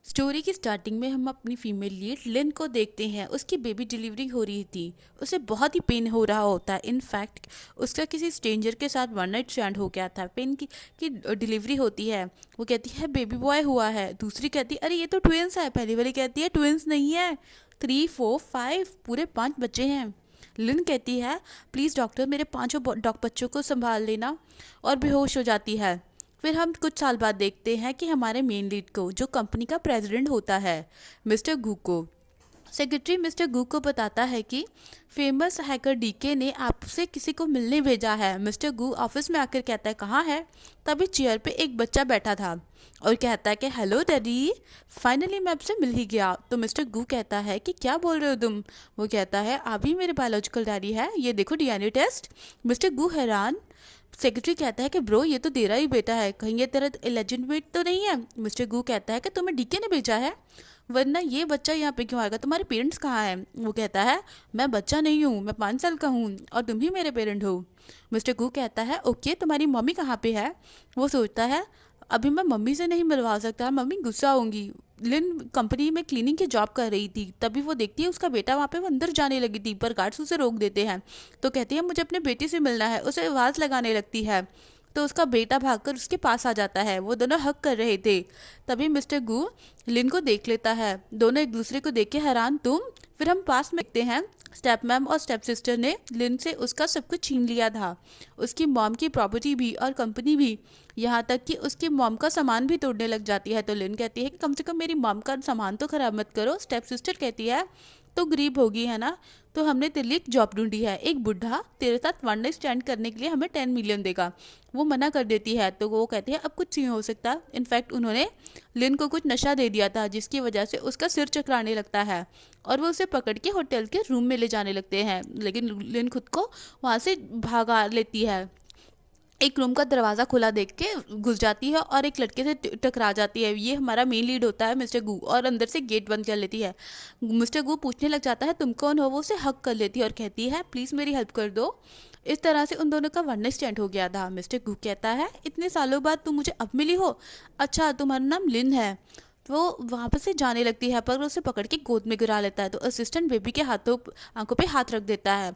Story की starting में हम अपनी फीमेल लीड लिन को देखते हैं। उसकी बेबी डिलीवरी हो रही थी। उसे बहुत ही पेन हो रहा होता है। इनफैक्ट उसका किसी स्ट्रेंजर के साथ वन नाइट स्टैंड हो गया था। पेन की डिलीवरी होती है। वो कहती है बेबी बॉय हुआ है। दूसरी कहती है अरे ये तो ट्विंस है। पहली वाली कहती है ट्विंस नहीं है, 3 4 5 पूरे 5 बच्चे हैं। लिन कहती है प्लीज़ डॉक्टर मेरे पांचों बच्चों को संभाल लेना, और बेहोश हो जाती है। फिर हम कुछ साल बाद देखते हैं कि हमारे मेन लीड को, जो कंपनी का प्रेसिडेंट होता है, मिस्टर गू को, सेक्रेटरी मिस्टर गू को बताता है कि फेमस हैकर डीके ने आपसे किसी को मिलने भेजा है। मिस्टर गू ऑफिस में आकर कहता है कहाँ है। तभी चेयर पे एक बच्चा बैठा था और कहता है कि हेलो डैडी, फाइनली मैं आपसे मिल ही गया। तो मिस्टर गू कहता है कि क्या बोल रहे हो तुम। वो कहता है अभी मेरे बायोलॉजिकल डैडी है, ये देखो डीएनए टेस्ट। मिस्टर गू हैरान। सेक्रेटरी कहता है कि ब्रो ये तो तेरा ही बेटा है, कहीं ये तेरा इलेजिटिमेट तो नहीं है। मिस्टर गू कहता है कि तुम्हें डीके ने भेजा है, वरना ये बच्चा यहाँ पे क्यों आएगा, तुम्हारे पेरेंट्स कहाँ हैं। वो कहता है मैं बच्चा नहीं हूँ, मैं 5 साल का हूँ और तुम ही मेरे पेरेंट हो। मिस्टर गू कहता है ओके तुम्हारी मम्मी कहाँ पे है। वो सोचता है अभी मैं मम्मी से नहीं मिलवा सकता, मम्मी गुस्सा होंगी। लिन कंपनी में क्लीनिंग की जॉब कर रही थी, तभी वो देखती है उसका बेटा वहाँ पे, वो अंदर जाने लगी थी पर गार्ड्स उसे रोक देते हैं। तो कहती है मुझे अपने बेटे से मिलना है, उसे आवाज़ लगाने लगती है। तो उसका बेटा भागकर उसके पास आ जाता है। वो दोनों हक कर रहे थे। तभी मिस्टर गू लिन को देख लेता है। दोनों एक दूसरे को देख के हैरान। तुम। फिर हम पास में देखते हैं स्टेप मैम और स्टेप सिस्टर ने लिन से उसका सब कुछ छीन लिया था, उसकी मॉम की प्रॉपर्टी भी और कंपनी भी, यहाँ तक कि उसकी मॉम का सामान भी तोड़ने लग जाती है। तो लिन कहती है कि कम से कम मेरी मॉम का सामान तो खराब मत करो। स्टेप सिस्टर कहती है तो गरीब होगी है ना, तो हमने तेरे लिए एक जॉब ढूंढी है, एक बुढ़ा तेरे साथ वन नाइट स्टैंड करने के लिए हमें 10 मिलियन देगा। वो मना कर देती है। तो वो कहती है अब कुछ नहीं हो सकता। इनफैक्ट उन्होंने लिन को कुछ नशा दे दिया था जिसकी वजह से उसका सिर चकराने लगता है और वो उसे पकड़ के होटल के रूम में ले जाने लगते हैं। लेकिन लिन खुद को वहाँ से भागा लेती है। एक रूम का दरवाज़ा खुला देख के घुस जाती है और एक लड़के से टकरा जाती है। ये हमारा मेन लीड होता है मिस्टर गू, और अंदर से गेट बंद कर लेती है। मिस्टर गू पूछने लग जाता है तुम कौन हो। वो उसे हक कर लेती है और कहती है प्लीज़ मेरी हेल्प कर दो। इस तरह से उन दोनों का वन नाइट स्टैंड हो गया था। मिस्टर गू कहता है इतने सालों बाद तुम मुझे अब मिली हो, अच्छा तुम्हारा नाम लिन है। वो वहाँ पर से जाने लगती है पर उसे पकड़ के गोद में गिरा लेता है। तो असिस्टेंट बेबी के हाथों आंखों पे हाथ रख देता है।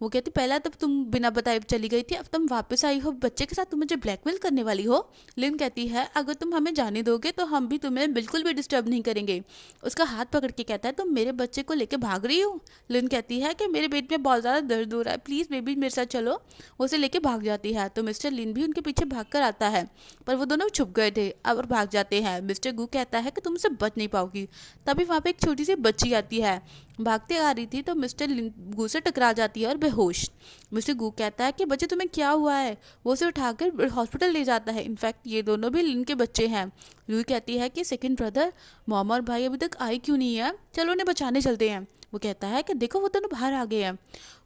वो कहती पहला तब तुम बिना बताए चली गई थी, अब तुम वापस आई हो बच्चे के साथ, तुम मुझे ब्लैकमेल करने वाली हो। लिन कहती है अगर तुम हमें जाने दोगे तो हम भी तुम्हें बिल्कुल भी डिस्टर्ब नहीं करेंगे। उसका हाथ पकड़ के कहता है तुम मेरे बच्चे को लेकर भाग रही हो। लिन कहती है कि मेरे पेट में बहुत ज़्यादा दर्द हो रहा है, प्लीज़ बेबी मेरे साथ चलो। वो उसे लेके भाग जाती है। तो मिस्टर लिन भी उनके पीछे भाग कर आता है पर वो दोनों छुप गए थे अब और भाग जाते हैं। मिस्टर गू कहता है कि तुम उससे बच नहीं पाओगी। तभी वहाँ पे एक छोटी सी बच्ची आती है, भागते आ रही थी तो मिस्टर गू से टकरा जाती है और बेहोश। मिस्टर गू कहता है कि बच्चे तुम्हें क्या हुआ है। वो उसे उठाकर हॉस्पिटल ले जाता है। इनफैक्ट ये दोनों भी लिन के बच्चे हैं। लुई कहती है कि सेकंड ब्रदर मॉम और भाई अभी तक आए क्यों नहीं है, चलो उन्हें बचाने चलते हैं। वो कहता है कि देखो वो दोनों बाहर आ गए हैं।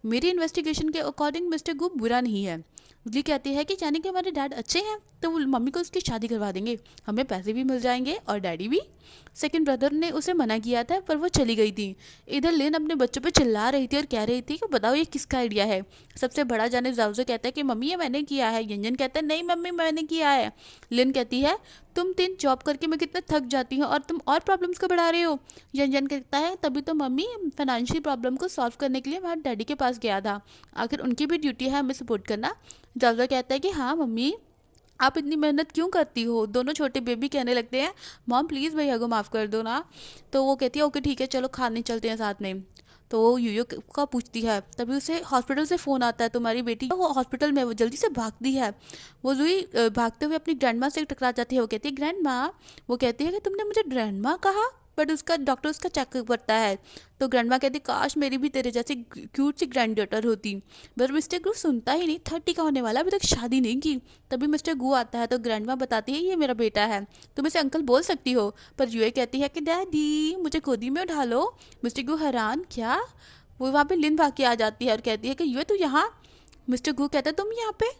मेरी इन्वेस्टिगेशन के अकॉर्डिंग मिस्टर गू बुरा नहीं है। लुई कहती है कि जाने कि हमारे डैड अच्छे हैं तो वो मम्मी को उसकी शादी करवा देंगे, हमें पैसे भी मिल जाएंगे और डैडी भी। सेकंड ब्रदर ने उसे मना किया था पर वो चली गई थी। इधर लिन अपने बच्चों पे चिल्ला रही थी और कह रही थी कि बताओ ये किसका आइडिया है। सबसे बड़ा जाने जाओजे कहता है कि मम्मी ये मैंने किया है। यंजन कहता है नहीं मम्मी मैंने किया है। लिन कहती है तुम 3 जॉब करके मैं कितना थक जाती हूँ और तुम और प्रॉब्लम्स को बढ़ा रहे हो। यंजन कहता है तभी तो मम्मी फाइनेंशियल प्रॉब्लम को सॉल्व करने के लिए मैं डैडी के पास गया था, आखिर उनकी भी ड्यूटी है हमें सपोर्ट करना। जाओजा कहता है कि हाँ मम्मी आप इतनी मेहनत क्यों करती हो। दोनों छोटे बेबी कहने लगते हैं मॉम प्लीज़ भैया को माफ़ कर दो ना। तो वो कहती है ओके ठीक है चलो खाने चलते हैं साथ में। तो वो यूयो का पूछती है। तभी उसे हॉस्पिटल से फ़ोन आता है तुम्हारी बेटी वो हॉस्पिटल में। वो जल्दी से भागती है। वो जूही भागते हुए अपनी ग्रैंड माँ से टकरा जाती है। वो कहती है ग्रैंड माँ। वो कहती है कि तुमने मुझे ग्रैंड माँ कहा, बट उसका डॉक्टर उसका चेकअप करता है। तो ग्रैंड माँ कहती काश मेरी भी तेरे जैसी क्यूट सी ग्रैंड डॉटर होती। पर मिस्टर गू सुनता ही नहीं, 30 का होने वाला, अभी तक शादी नहीं की। तभी मिस्टर गू आता है तो ग्रैंड माँ बताती है ये मेरा बेटा है, तुम इसे अंकल बोल सकती हो। पर यूए कहती है कि डैडी मुझे गोदी में उठा लो। मिस्टर गू हैरान क्या। वो वहाँ पे लिन भाग के आ जाती है और कहती है कि यूए तू यहाँ। मिस्टर गू कहता है तुम यहाँ पे।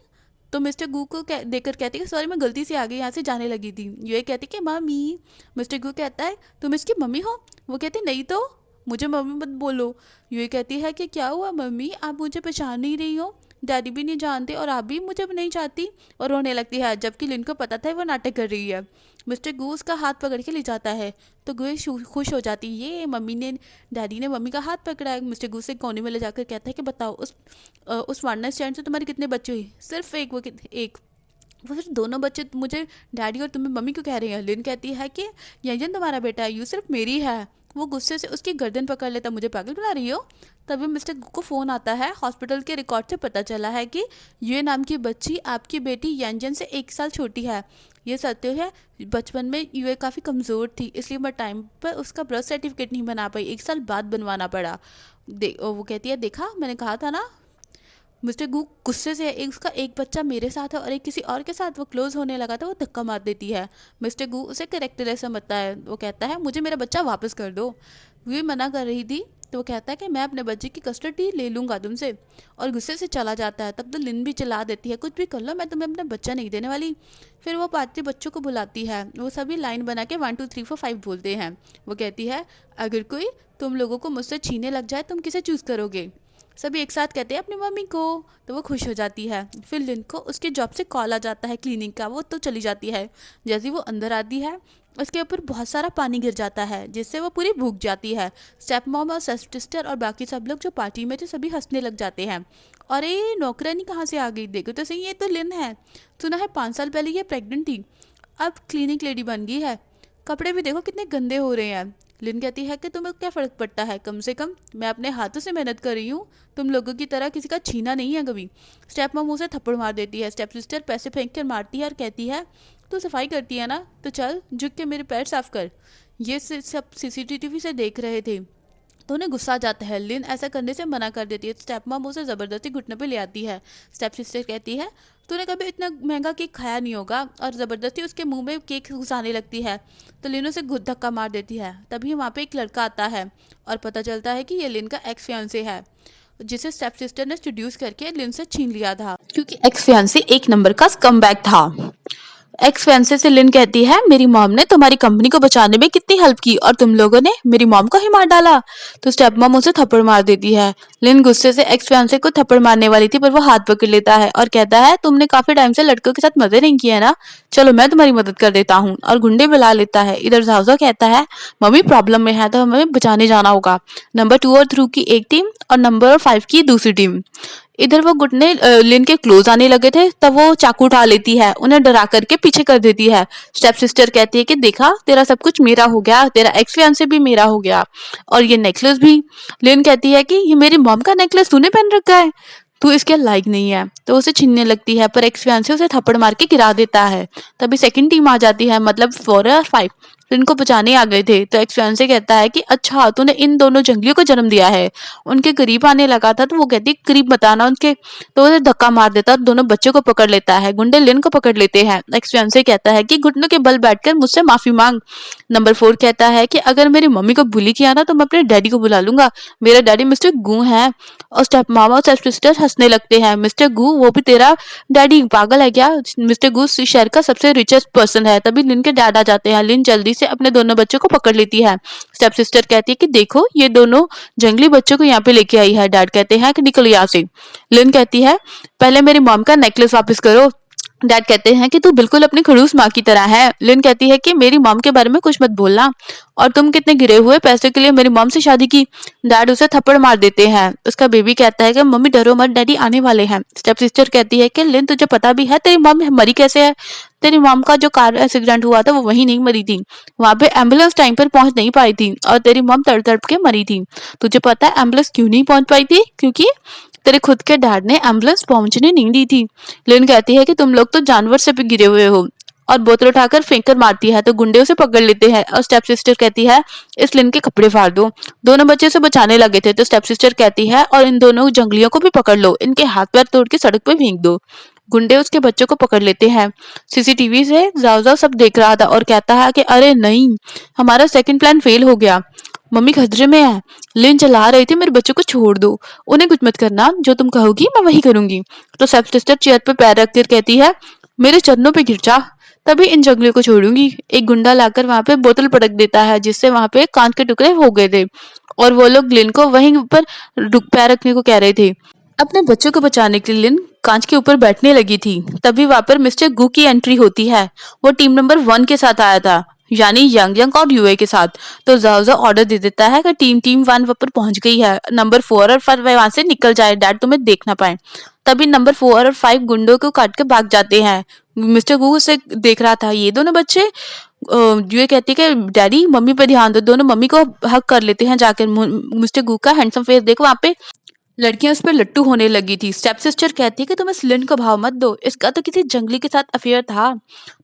तो मिस्टर गू को देखकर कहती है सॉरी मैं गलती से आ गई, यहाँ से जाने लगी थी। ये कहती कि मम्मी। मिस्टर गू कहता है तुम इसकी मम्मी हो। वो कहती नहीं तो मुझे मम्मी मत बोलो। ये कहती है कि क्या हुआ मम्मी आप मुझे पहचान नहीं रही हो। डैडी भी नहीं जानते और आप भी मुझे नहीं चाहती, और रोने लगती है, जबकि लिन को पता था वो नाटक कर रही है। मिस्टर गू उसका हाथ पकड़ के ले जाता है तो गुए खुश हो जाती है, ये मम्मी ने डैडी ने मम्मी का हाथ पकड़ा है। मिस्टर गू से कोने में ले जाकर कहता है कि बताओ उस वन नाइट स्टैंड से तुम्हारे कितने बच्चे हुए? सिर्फ एक। वो फिर दोनों बच्चे मुझे डैडी और तुम्हें मम्मी क्यों कह रही हैं? लिन कहती है कि यंजन तुम्हारा बेटा है, यू सिर्फ मेरी है। वो गुस्से से उसकी गर्दन पकड़ लेता, मुझे पागल बना रही हो? तभी मिस्टर गु को फ़ोन आता है। हॉस्पिटल के रिकॉर्ड से पता चला है कि ये नाम की बच्ची आपकी बेटी यंजन से 1 साल छोटी है। ये सत्य है, बचपन में ये काफ़ी कमज़ोर थी, इसलिए मैं टाइम पर उसका बर्थ सर्टिफिकेट नहीं बना पाई, 1 साल बाद बनवाना पड़ा। वो कहती है, देखा मैंने कहा था ना। मिस्टर गू गुस्से से उसका एक बच्चा मेरे साथ है और एक किसी और के साथ वो क्लोज होने लगा था, वो धक्का मार देती है। मिस्टर गू उसे करेक्टरलेस समझता है। वो कहता है, मुझे मेरा बच्चा वापस कर दो। वो भी मना कर रही थी तो वो कहता है कि मैं अपने बच्चे की कस्टडी ले लूँगा तुमसे, और गुस्से से चला जाता है। तब तो लिन भी चिल्ला देती है, कुछ भी कर लो, मैं तुम्हें अपना बच्चा नहीं देने वाली। फिर वो पार्टी बच्चों को बुलाती है। वो सभी लाइन बना के 1 2 3 4 5 बोलते हैं। वो कहती है, अगर कोई तुम लोगों को मुझसे छीनने लग जाए, तुम किसे चूज़ करोगे? सभी एक साथ कहते हैं अपनी मम्मी को। तो वो खुश हो जाती है। फिर लिन को उसके जॉब से कॉल आ जाता है क्लिनिक का, वो तो चली जाती है। जैसे ही वो अंदर आती है उसके ऊपर बहुत सारा पानी गिर जाता है, जिससे वो पूरी भूख जाती है। स्टेप मॉम और स्टेप सिस्टर और बाकी सब लोग जो पार्टी में थे सभी हंसने लग जाते हैं। और ये नौकरानी कहाँ से आ गई? देखो तो सही, ये तो लिन है। सुना है 5 साल पहले ये प्रेग्नेंट थी, अब क्लिनिक लेडी बन गई है। कपड़े भी देखो कितने गंदे हो रहे हैं। लिन कहती है कि तुम्हें क्या फ़र्क पड़ता है, कम से कम मैं अपने हाथों से मेहनत कर रही हूँ, तुम लोगों की तरह किसी का छीना नहीं है कभी। स्टेप मॉम उसे थप्पड़ मार देती है। स्टेप सिस्टर पैसे फेंक कर मारती है और कहती है, तू सफाई करती है ना, तो चल झुक के मेरे पैर साफ कर। ये सब सीसीटीवी से देख रहे थे तो उन्हें गुस्सा आ जाता है। लिन ऐसा करने से मना कर देती है। स्टेप मॉम उसे ज़बरदस्ती घुटने पे ले आती है। स्टेप सिस्टर कहती है, तूने कभी इतना महंगा केक खाया नहीं होगा, और ज़बरदस्ती उसके मुंह में केक घुसाने लगती है। तो लिन उसे घुट धक्का मार देती है। तभी वहाँ पे एक लड़का आता है और पता चलता है कि ये लिन का एक्स फियांसे है, जिसे स्टेप सिस्टर ने इंट्रोड्यूस करके लिन से छीन लिया था, क्योंकि एक्स फियांसे एक नंबर का स्कमबैग था। एक्स फियांसे से लिन कहती है, मेरी मॉम ने तुम्हारी कंपनी को बचाने में कितनी हेल्प की और तुम लोगों ने मेरी मॉम को ही मार डाला। तो स्टेप मॉम उसे थप्पड़ मार देती है। लिन गुस्से से एक्स फियांसे को थप्पड़ मारने वाली थी, पर वो हाथ पकड़ लेता है और कहता है, तुमने काफी टाइम से लड़कों के साथ मजे नहीं किए ना, चलो मैं तुम्हारी मदद कर देता हूँ, और गुंडे बुला लेता है। इधर जाओजा कहता है, मम्मी प्रॉब्लम में है तो हमें बचाने जाना होगा। नंबर 2 और 3 की एक टीम और नंबर 5 की दूसरी टीम। इधर वो गुटने लिन के क्लोज आने लगे थे, तब वो चाकू उठा लेती है, उन्हें डरा करके पीछे कर देती है। स्टेप सिस्टर कहती है कि देखा, तेरा सब कुछ मेरा हो गया, तेरा एक्स फियांसे भी मेरा हो गया, और ये नेकलेस भी। लिन कहती है कि ये मेरी मॉम का नेकलेस तूने पहन रखा है, तू इसके लायक नहीं है। तो उसे छीनने लगती है, पर एक्स फियांसे उसे थप्पड़ मार के गिरा देता है। तभी सेकंड टीम आ जाती है, मतलब 4 और 5 इनको बचाने आ गए थे। तो एक्स फियांसे कहता है कि अच्छा, तूने इन दोनों जंगलियों को जन्म दिया है। उनके करीब आने लगा था तो वो कहती करीब बताना उनके, तो उसे धक्का मार देता और दोनों बच्चों को पकड़ लेता है। गुंडे लिन को पकड़ लेते हैं। एक्स फियांसे कहता है कि घुटनों के बल बैठकर मुझसे माफी मांग। नंबर 4 कहता है कि अगर मेरी मम्मी को बुली किया ना तो मैं अपने डैडी को बुला लूंगा, मेरा डैडी मिस्टर गू है। और स्टेप मामा और स्टेप सिस्टर हंसने लगते हैं। मिस्टर गू, वो भी तेरा डैडी पागल है क्या? मिस्टर गू शहर का सबसे रिचेस्ट पर्सन है। तभी लिन के डैड आ जाते हैं। लिन जल्दी से अपने दोनों बच्चों को पकड़ लेती है। स्टेप सिस्टर कहती है कि देखो, ये दोनों जंगली बच्चों को यहाँ पे लेके आई है। डैड कहते हैं कि निकल यहाँ से। लिन कहती है, पहले मेरी मॉम का नेकलेस वापस करो। डैड कहते हैं कि तू बिल्कुल अपनी खड़ूस माँ की तरह है। लिन कहती है कि मेरी मॉम के बारे में कुछ मत बोलना, और तुम कितने गिरे हुए पैसे के लिए मेरी मॉम से शादी की। डैड उसे थप्पड़ मार देते हैं। उसका बेबी कहता है कि मम्मी डरो मत, डैडी आने वाले हैं। स्टेप सिस्टर कहती है कि लिन तुझे पता भी है तेरी मॉम मरी कैसे है? तेरी मॉम का जो कार एक्सीडेंट हुआ था वो वहीं नहीं मरी थी, वहां पे एम्बुलेंस टाइम पर पहुंच नहीं पाई थी, और तेरी मॉम तड़प तड़प के मरी थी। तुझे पता है एम्बुलेंस क्यों नहीं पहुंच पाई थी? क्योंकि तेरे खुद के डैड ने एम्बुलेंस पहुंचने नहीं दी थी। लिन कहती है कि तुम लोग तो जानवर से भी गिरे हुए हो, और बोतल उठाकर फेंक कर मारती है। तो गुंडे उसे पकड़ लेते हैं, और स्टेप सिस्टर कहती है, इस लिन के कपड़े फाड़ दो। दोनों बच्चे से बचाने लगे थे तो स्टेप सिस्टर कहती है, और इन दोनों जंगलियों को भी पकड़ लो, इनके हाथ पैर तोड़ के सड़क पे फेंक दो। गुंडे उसके बच्चों को पकड़ लेते हैं। सीसीटीवी से जाओ सब देख रहा था और कहता है कि अरे नहीं, हमारा सेकंड प्लान फेल हो गया, मम्मी खतरे में है। लिन चला रही थी, मेरे बच्चों को छोड़ दो, उन्हें कुछ मत करना, जो तुम कहोगी मैं वही करूंगी। तो स्टेप सिस्टर चेयर पे पैर रखकर कहती है, मेरे चरणों पे गिर जा, तभी इन जंगलियों को छोड़ूंगी। एक गुंडा लाकर वहां पे बोतल पटक देता है, जिससे वहां पे कांच के टुकड़े हो गए थे, और वो लोग लिन को वहीं पर पैर रखने को कह रहे थे। अपने बच्चों को बचाने के लिए लिन कांच के ऊपर बैठने लगी थी। तभी वहां पर मिस्टर गू की एंट्री होती है। वो टीम नंबर 1 के साथ आया था, यानी यंग यंग और यूए के साथ। तो जाओ ऑर्डर दे देता है कि टीम टीम 1 वहां पर पहुंच गई है, नंबर 4 और 5 वहां से निकल जाए, डैड तुम्हें देख ना पाए। तभी नंबर 4 और 5 गुंडों को काट के भाग जाते हैं। मिस्टर गू उसे देख रहा था। ये दोनों बच्चे यूए कहती है कि डैडी मम्मी पे ध्यान दो। दोनों मम्मी को हक कर लेते हैं जाकर। मिस्टर गू का हैंडसम फेस देखो, वहां पे लड़कियां उस पर लट्टू होने लगी थी। स्टेप सिस्टर कहती है कि तुम इस लिन को भाव मत दो, इसका तो किसी जंगली के साथ अफेयर था।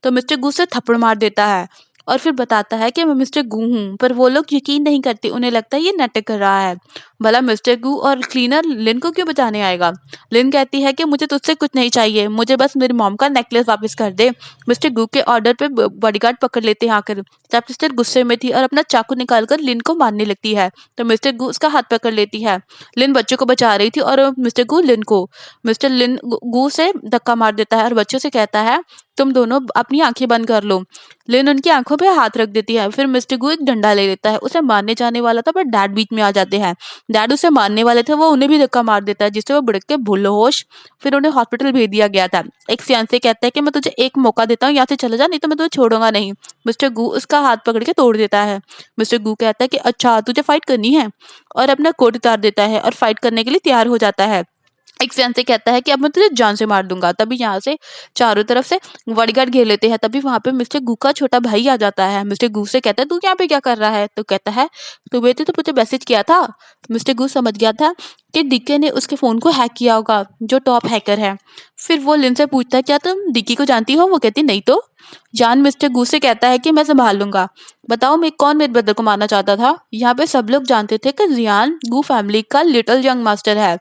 तो मिस्टर गू से थप्पड़ मार देता है और फिर बताता है कि मैं मिस्टर गू हूँ, पर वो लोग यकीन नहीं करते। उन्हें लगता है ये नाटक कर रहा है। भला मिस्टर गू और क्लीनर लिन को क्यों बचाने आएगा? लिन कहती है कि मुझे तुझसे कुछ नहीं चाहिए, मुझे बस मेरी मॉम का नेकलेस वापस कर दे। मिस्टर गू के ऑर्डर पे बॉडीगार्ड पकड़ लेते हैं आकर। स्टेप सिस्टर गुस्से में थी और अपना चाकू निकालकर लिन को मारने लगती है। तो मिस्टर गू उसका हाथ पकड़ लेती है। लिन बच्चों को बचा रही थी और मिस्टर गू लिन को, मिस्टर लिन गू से धक्का मार देता है और बच्चों से कहता है तुम दोनों अपनी आंखें बंद कर लो। लिन उनकी आंखों पे हाथ रख देती है। फिर मिस्टर गू एक डंडा ले लेता है, उसे मारने जाने वाला था, पर डैड बीच में आ जाते हैं। डैड उसे मारने वाले थे, वो उन्हें भी धक्का मार देता है, जिससे वो बुड़क के बेहोश। फिर उन्हें हॉस्पिटल भेज दिया गया था। एक फियांसे कहता है कि मैं तुझे एक मौका देता हूँ, यहाँ से चले जा, नहीं तो मैं तुझे छोड़ूंगा नहीं। मिस्टर गू उसका हाथ पकड़ के तोड़ देता है। मिस्टर गू कहता है कि अच्छा तुझे फाइट करनी है, और अपना कोट उतार देता है और फाइट करने के लिए तैयार हो जाता है। एक फियांसे कहता है कि अब मैं तुझे जान से मार दूंगा। तभी यहाँ से चारों तरफ से बॉडीगार्ड घेर लेते हैं। तभी वहां पे मिस्टर गू का छोटा भाई आ जाता है। मिस्टर गू से कहता है तू यहाँ पे क्या कर रहा है? तो कहता है तुम्हें तो मुझे मैसेज किया था। मिस्टर गू समझ गया था कि डिक्की ने उसके फोन को हैक किया होगा, जो टॉप हैकर है। फिर वो लिन से पूछता है क्या तुम डिक्की को जानती हो? वो कहती नहीं। तो जान मिस्टर गू से कहता है कि मैं संभाल लूंगा। बताओ मैं कौन मेरे ब्रदर को मारना चाहता था? यहाँ पे सब लोग जानते थे कि जियान गू फैमिली का लिटिल यंग मास्टर है।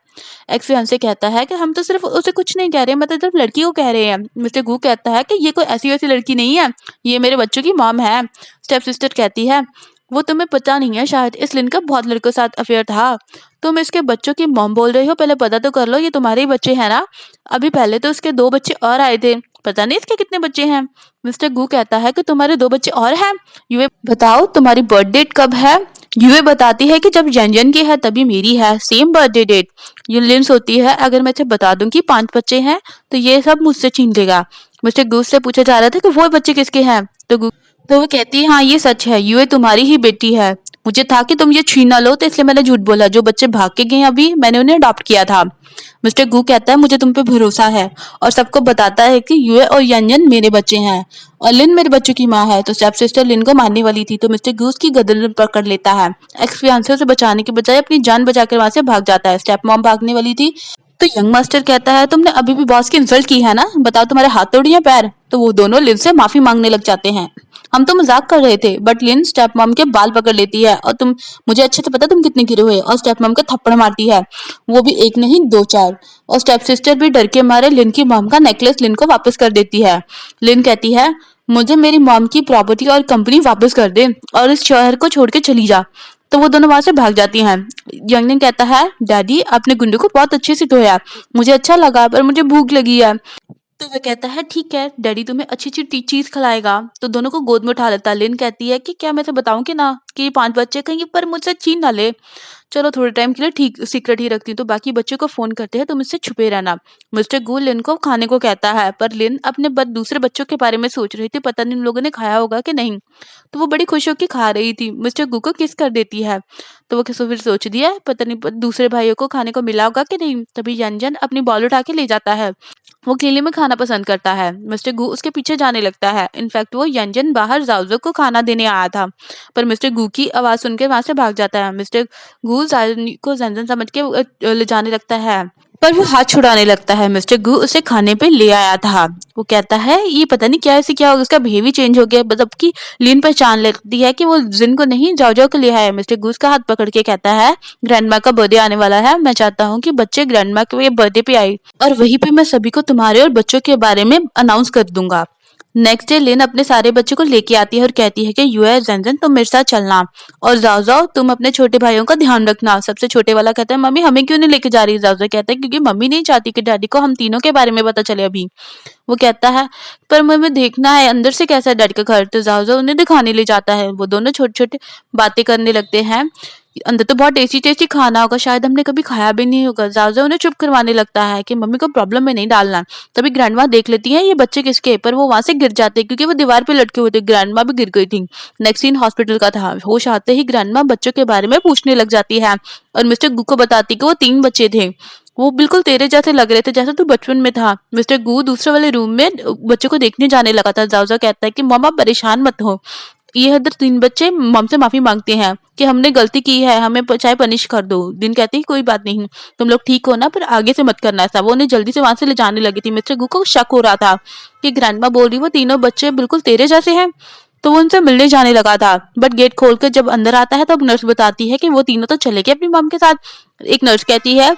एक्स फियांसे कहता है कि हम तो सिर्फ उसे कुछ नहीं कह रहे, मतलब सिर्फ लड़की को कह रहे हैं। मिस्टर गू कहता है कि ये कोई ऐसी वैसी लड़की नहीं है, ये मेरे बच्चों की मॉम है। स्टेप सिस्टर कहती है वो तुम्हें पता नहीं है, शायद इस लिन का बहुत लड़कों के साथ अफेयर था। तुम इसके बच्चों की मॉम बोल रही हो, पहले पता तो कर लो ये तुम्हारे ही बच्चे हैं ना? अभी पहले तो उसके 2 बच्चे और आए थे, पता नहीं इसके कितने बच्चे हैं। मिस्टर गू कहता है कि तुम्हारे 2 बच्चे और हैं। यूए बताओ तुम्हारी बर्थ डेट कब है? यूए बताती है कि जब जन की है तभी मेरी है, सेम बर्थडे डेट। ये लिंस होती है अगर मैं इसे बता दूं कि 5 बच्चे हैं तो ये सब मुझसे छीन लेगा। मिस्टर गू से पूछा जा रहा था कि वो बच्चे किसके हैं? तो वो कहती है हाँ ये सच है, यूए तुम्हारी ही बेटी है। मुझे था कि तुम ये छीन ना लो, तो इसलिए मैंने झूठ बोला। जो बच्चे भाग के गए अभी मैंने उन्हें अडॉप्ट किया था। मिस्टर गू कहता है मुझे तुम पे भरोसा है, और सबको बताता है कि यूए और यंजन मेरे बच्चे हैं और लिन मेरे बच्चों की माँ है। तो स्टेप सिस्टर लिन को मारने वाली थी, तो मिस्टर गू उसकी गर्दन पकड़ लेता है। एक्स फियांसे से बचाने के बजाय अपनी जान बचाकर वहां से भाग जाता है। स्टेप मॉम भागने वाली थी, तो यंग मास्टर कहता है तुमने अभी भी बॉस की इंसल्ट की है ना, बताओ तुम्हारे हाथ तोड़ी या पैर? तो वो दोनों लिन से माफी मांगने लग जाते हैं। हम तो मजाक कर रहे थे, बट लिन स्टेप मॉम के बाल पकड़ लेती है और तुम मुझे अच्छे से पता तुम कितने गिरे हुए, और स्टेप मॉम को थप्पड़ मारती है, वो भी एक नहीं 2-4। और स्टेप सिस्टर भी डर के मारे लिन की मॉम का नेकलेस लिन को वापस कर देती है। लिन कहती है मुझे मेरी मॉम की प्रॉपर्टी और कंपनी वापस कर दे और इस शहर को छोड़ के चली जा। तो वो दोनों वहां से भाग जाती हैं। यंगलिन कहता है डैडी आपने गुंडे को बहुत अच्छे से धोया, मुझे अच्छा लगा, पर मुझे भूख लगी है। तो वह कहता है ठीक है डैडी तुम्हें अच्छी अच्छी चीज खिलाएगा। तो दोनों को गोद में उठा लेता है। लिन कहती है कि क्या मैं तो बताऊं कि ना कि ये 5 बच्चे कहीं पर मुझसे छीन ना ले। चलो थोड़े टाइम के लिए ठीक सीक्रेट ही रखती हूँ। तो बाकी बच्चों को फोन करते हैं तुम इससे छुपे रहना। मिस्टर गू लिन को खाने को कहता है, पर लिन अपने दूसरे बच्चों के बारे में सोच रही थी, पता नहीं उन लोगों ने खाया होगा कि नहीं। तो वो बड़ी खुश होकर खा रही थी। मिस्टर गू को किस कर देती है, तो वो फिर सोच दिया पता नहीं दूसरे भाइयों को खाने को मिला होगा कि नहीं। तभी यंजन अपनी बॉल उठा के ले जाता है। वो केले में खाना पसंद करता है। मिस्टर गू उसके पीछे जाने लगता है। इनफैक्ट वो यंजन बाहर जाओजो को खाना देने आया था, पर मिस्टर गू की आवाज सुन के वहां से भाग जाता है। मिस्टर गू को जंजन समझ के ले जाने लगता है, पर वो हाथ छुड़ाने लगता है। मिस्टर गू उसे खाने पे ले आया था। वो कहता है ये पता नहीं क्या ऐसे क्या हो गया, उसका बिहेव ही चेंज हो गया। मतलब कि लीन पहचान लेती है कि वो जिन को नहीं जाओ को ले आया है। मिस्टर गू उसका हाथ पकड़ के कहता है ग्रैंडमा का बर्थडे आने वाला है, मैं चाहता हूँ कि बच्चे ग्रैंडमा के बर्थडे पे आए और वहीं पे मैं सभी को तुम्हारे और बच्चों के बारे में अनाउंस कर दूंगा। नेक्स्ट डे लिन अपने सारे बच्चों को लेके आती है और कहती है कि यूए जंजन तुम मेरे साथ चलना, और जाओ जाओ तुम अपने छोटे भाइयों का ध्यान रखना। सबसे छोटे वाला कहता है मम्मी हमें क्यों नहीं लेके जा रही? जाओ कहता है क्योंकि मम्मी नहीं चाहती कि डैडी को हम तीनों के बारे में पता चले अभी। वो कहता है पर मुझे देखना है अंदर से कैसा है डैडी का घर। तो जाओ उन्हें दिखाने ले जाता है। वो दोनों छोटे छोटे बातें करने लगते हैं अंदर तो बहुत टेस्टी टेस्टी खाना होगा, शायद हमने कभी खाया भी नहीं होगा। जाओ उन्हें चुप करवाने लगता है कि मम्मी को प्रॉब्लम में नहीं डालना। तभी ग्रैंडमा देख लेती है ये बच्चे किसके, पर वो वहां से गिर जाते हैं क्योंकि वो दीवार पे लटके हुए थे। ग्रैंडमा भी गिर गई थी। नेक्स्ट सीन हॉस्पिटल का था। होश आते ही ग्रैंडमा बच्चों के बारे में पूछने लग जाती है और मिस्टर गू को बताती कि वो 3 बच्चे थे। वो बिल्कुल तेरे जैसे लग रहे थे जैसे तू बचपन में था। मिस्टर गू दूसरे वाले रूम में बच्चों को देखने जाने लगा था। जाओ कहता है कि मम्मा परेशान मत हो। ये इधर 3 बच्चे मम से माफी मांगते हैं कि हमने गलती की है, हमें चाहे पनिश कर दो। दिन कहती है कोई बात नहीं, तुम लोग ठीक हो ना, पर आगे से मत करना ऐसा। वो उन्हें जल्दी से वहां से ले जाने लगी थी। मिस्टर गू को शक हो रहा था कि ग्रैंडमा बोल रही वो तीनों बच्चे बिल्कुल तेरे जैसे हैं, तो वो उनसे मिलने जाने लगा था। बट गेट खोलकर जब अंदर आता है तब नर्स बताती है कि वो तीनों तो चले गए अपनी मम के साथ। एक नर्स कहती है